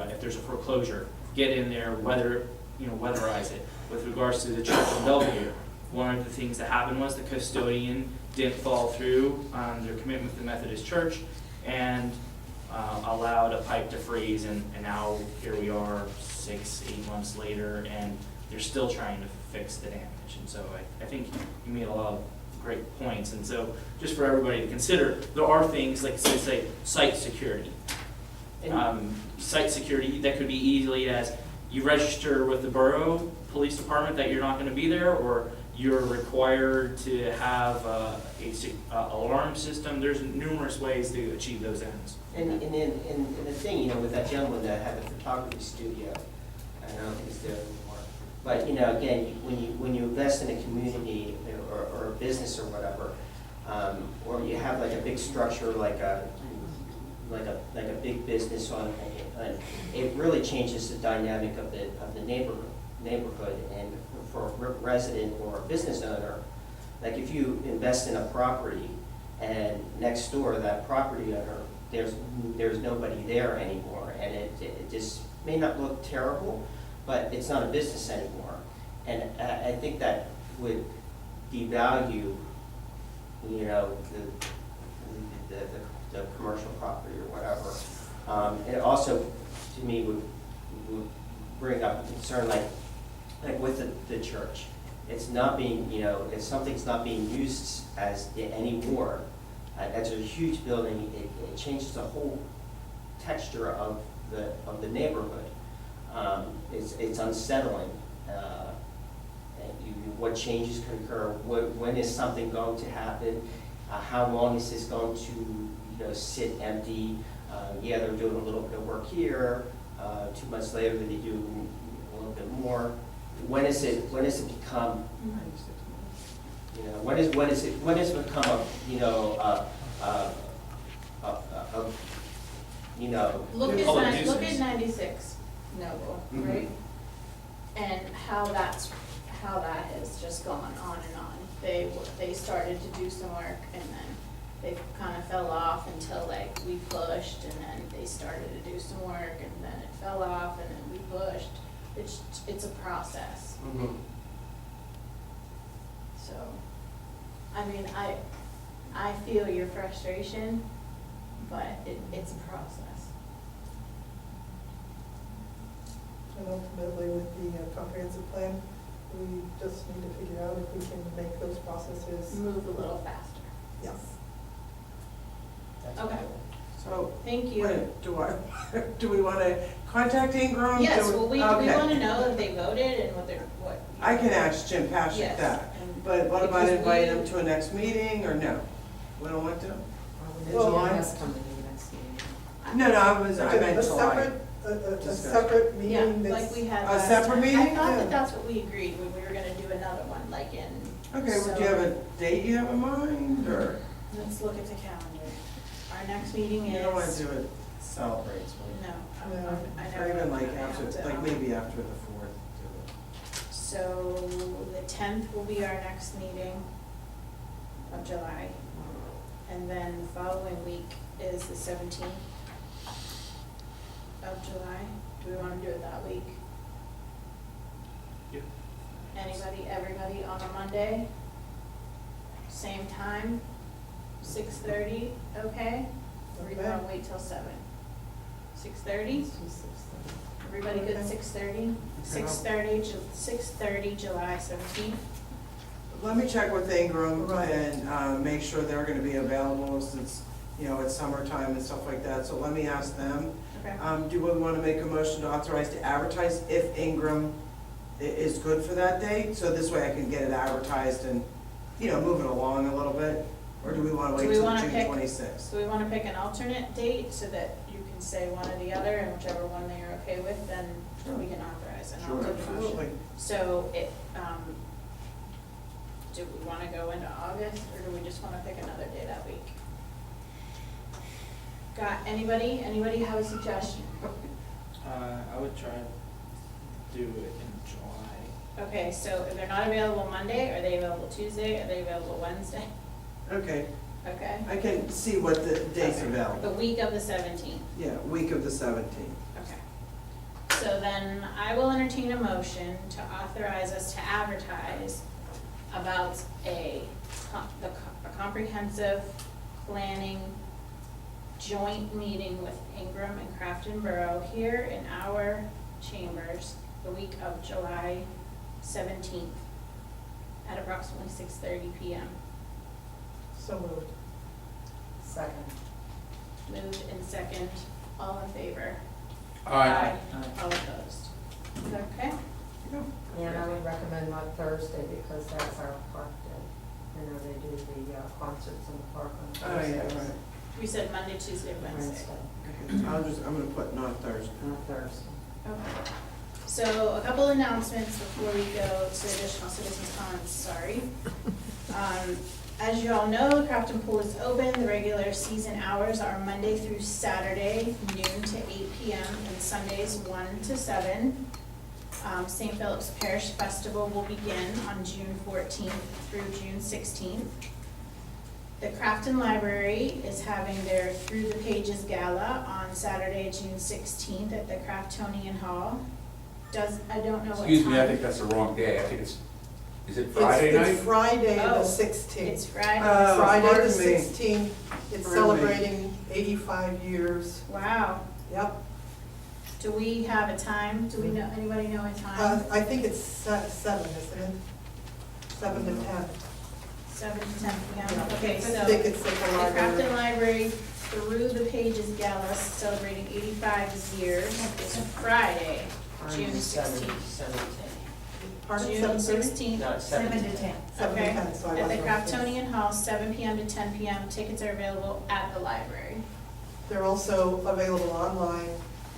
if there's a foreclosure, get in there, weatherize it. With regards to the church in Belvedere, one of the things that happened was the custodian didn't follow through on their commitment to the Methodist Church, and allowed a pipe to freeze, and now here we are 6-8 months later, and they're still trying to fix the damage. And so I think you made a lot of great points. And so just for everybody to consider, there are things like, say site security. Site security that could be easily as you register with the Borough Police Department that you're not going to be there, or you're required to have a alarm system. There's numerous ways to achieve those ends. And the thing, with that gentleman that had the photography studio, I don't think it's there anymore. But again, when you invest in a community or a business or whatever, or you have like a big structure, like a big business it really changes the dynamic of the neighborhood. And for a resident or a business owner, like if you invest in a property and next door that property owner, there's nobody there anymore, and it just may not look terrible, but it's not a business anymore. And I think that would devalue, the commercial property or whatever. It also, to me, would bring up a concern like with the church. It's not being, if something's not being used anymore, that's a huge building, it changes the whole texture of the neighborhood. It's unsettling. What changes could occur? When is something going to happen? How long is this going to sit empty? They're doing a little bit of work here. 2 months later, they do a little bit more. When does it become? When does it become Look Public at nuisance. 96. Noble, Mhm. right? And how that has just gone on and on. They started to do some work and then they kind of fell off until like we pushed, and then they started to do some work and then it fell off and then we pushed. It's a process. Mhm. So, I mean, I feel your frustration, but it's a process. And ultimately, with the comprehensive plan, we just need to figure out if we can make those processes. Move a little faster. Yes. That's Okay. cool. So, Thank you. wait, do we want to contact Ingram? Yes, Do well, we okay. want to know that they voted and what. I can ask Jim Paschak Yes, that, and but what about because inviting we- him to a next meeting, or no? We don't want to? Well, Well, July I- must come to the next meeting. No, I meant A July. separate, a Discussion. separate Yeah, meeting like that's. we had A last separate time. meeting? I thought Yeah. that that's what we agreed, when we were gonna do another one, like in. Okay, well, do you have a date you have in mind, or? Let's look at the calendar. Our next meeting is. You don't want to do it celebrates, No, No. I know. or even like I have after, to, like maybe after the 4th, do So the 10th will be our next meeting of July. And then the following week is the 17th of July. Do we want to do it that week? Yep. Anybody, everybody on a Monday? Same time, 6:30, okay? Or do you want to wait till 7? 6:30? Everybody good, Okay. 6:30? 6:30, July 17th. Let me check with Ingram Right. and make sure they're gonna be available since, it's summertime and stuff like that, so let me ask them. Okay. Do we wanna make a motion to authorize to advertise if Ingram is good for that date? So this way I can get it advertised and, move it along a little bit? Or do we wanna Do wait we till wanna June pick- 26th? So we want to pick an alternate date so that you can say one or the other, and whichever one that you're okay with, then we can authorize and I'll Sure, do the motion. absolutely. So do we want to go into August, or do we just want to pick another day that week? Got anybody have a suggestion? I would try to do it in July. Okay, so if they're not available Monday, are they available Tuesday, are they available Wednesday? Okay, Okay, I can see what the dates the available. week of the 17th. Yeah, week of the 17th. Okay. So then I will entertain a motion to authorize us to advertise about a comprehensive planning joint meeting with Ingram and Crafton Borough here in our chambers the week of July 17th at approximately 6:30 PM. So moved. Second. Moved and second, all in favor? Aye. All opposed? Okay. And I would recommend not Thursday because that's our park day. You know, they do the concerts in the park on Oh, yeah, Thursdays. right. We said Monday, Tuesday, Wednesday. Okay, I'm gonna put not Thursday. Not Thursday. Okay. So a couple announcements before we go to additional citizens' comments, sorry. As you all know, the Crafton Pool is open. The regular season hours are Monday through Saturday, noon to 8 PM, and Sundays 1 to 7. St. Philip's Parish Festival will begin on June 14th through June 16th. The Crafton Library is having their Through the Pages Gala on Saturday, June 16th at the Craftonian Hall. I don't know what time. Excuse me, I think that's the wrong day. I think is it Friday night? It's Friday, the Oh, 16th. It's Friday. Friday, the pardon me. 16th. It's Pardon me. celebrating 85 years. Wow. Yep. Do we have a time? Do we know, anybody know a time? I think it's 7, isn't it? 7 to 10. 7 to 10 PM? Yeah. Okay, so I think it's at the the library. Crafton Library Through the Pages Gala celebrating 85 years is Friday, June 16th. Pardon, June 7:30? 16th. No, it's 7 to 10. 7 to Okay, 10, so I at the wasn't right. Craftonian Hall, 7 PM to 10 PM. Tickets are available at the library. They're also available online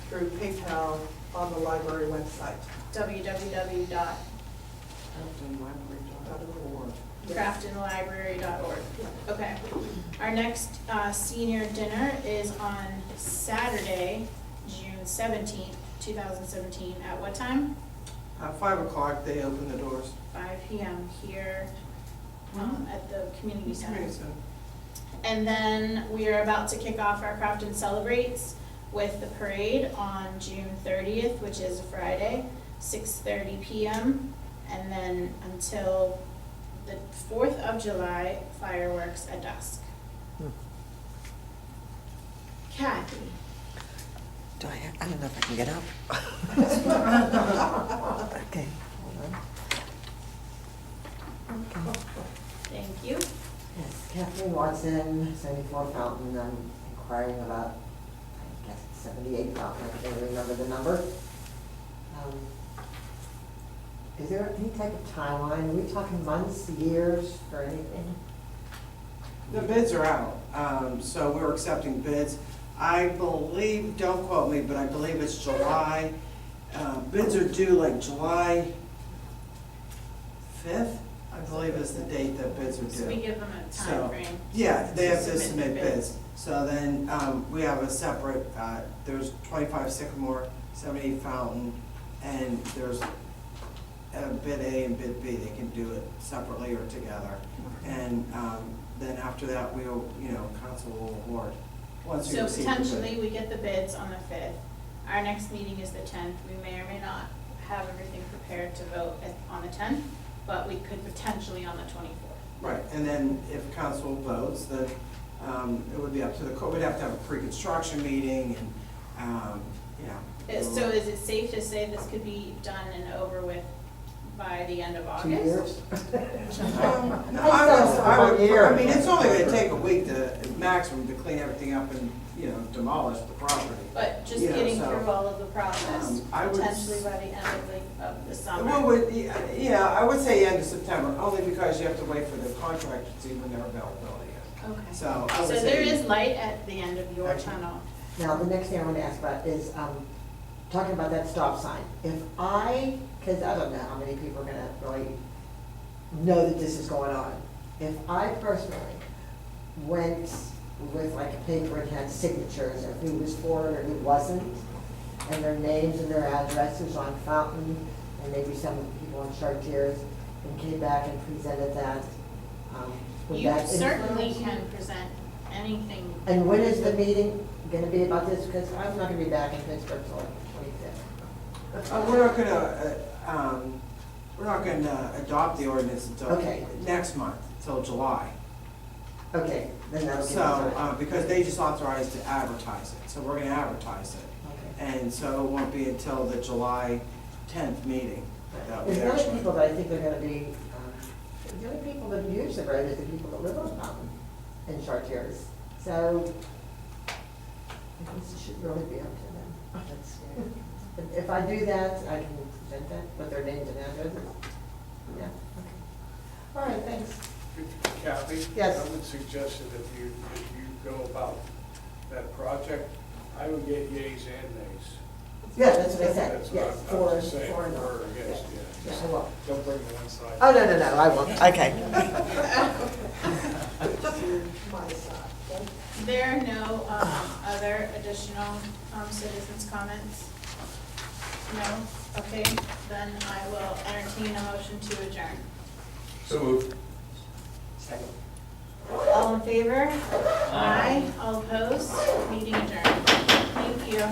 through PayPal on the library website. craftonlibrary.org. Okay. Our next senior dinner is on Saturday, June 17th, 2017. At what time? 5 o'clock, they open the doors. 5 PM here at the community center. Community center. And then we are about to kick off our Crafton Celebrates with the parade on June 30th, which is a Friday, 6:30 PM. And then until the 4th of July, fireworks at dusk. Kathy? I don't know if I can get up. Okay, hold on. Okay. Thank you. Yes, Kathleen Watson, 74 Fountain, I'm inquiring about, I guess, 78 Fountain, I can't remember the number. Is there any type of timeline? Are we talking months, years, or anything? The bids are out, so we're accepting bids. I believe, don't quote me, but I believe it's July. Bids are due like July 5th, I believe is the date that bids are due. So we give them a So, time frame. Yeah, they have to Submit submit bids. bids. So then, we have a separate, there's 25 Sycamore, 78 Fountain, and there's bid A and bid B. They can do it separately or together. And then after that, we'll, council will award, once we So receive the bid. potentially, we get the bids on the 5th. Our next meeting is the 10th. We may or may not have everything prepared to vote on the 10th, but we could potentially on the 24th. Right, and then if council votes, then it would be up to the court. We'd have to have a pre-construction meeting and, So is it safe to say this could be done and over with by the end of 2 August? years? No, I mean, it's only gonna take a week to, maximum, to clean everything up and, demolish the property. But just Yeah, getting so, through all of the process, I would potentially by the end of the summer. Well, yeah, I would say end of September, only because you have to wait for the contract to see when their availability is. Okay. So I would So say. there is light at the end of your Okay. tunnel. Now, the next thing I want to ask about is, talking about that stop sign. Because I don't know how many people are gonna really know that this is going on. If I personally went with like a paper and had signatures of who was for it or who wasn't, and their names and their addresses on Fountain, and maybe some of the people on Chartiers, and came back and presented that, would You that certainly influence? can present anything. And when is the meeting gonna be about this? Because I'm not gonna be back in Pittsburgh till like the 25th. We're not gonna adopt the ordinance until Okay. next month, till July. Okay, then that'll be. So, because they just authorized to advertise it, so we're gonna advertise it. Okay. And so it won't be until the July 10th meeting that we There's other actually. people that I think are gonna be, the other people that use the road is the people that live on Fountain and Chartiers. So, I guess it should really be up to them. That's- If I do that, I can present that, with their names and addresses. Yeah, okay. All right, thanks. Kathy? Yes. I would suggest that if you go about that project, I would get yays and nays. Yeah, that's what I said, That's what yes, I'm for, saying, for and for or all. against, Yeah, yeah. I will. Don't bring the one side. Oh, no, I won't, okay. There are no other additional citizens' comments? No? Okay, then I will entertain a motion to adjourn. So moved. Second. All in favor? Aye. All opposed? Meeting adjourned. Thank you.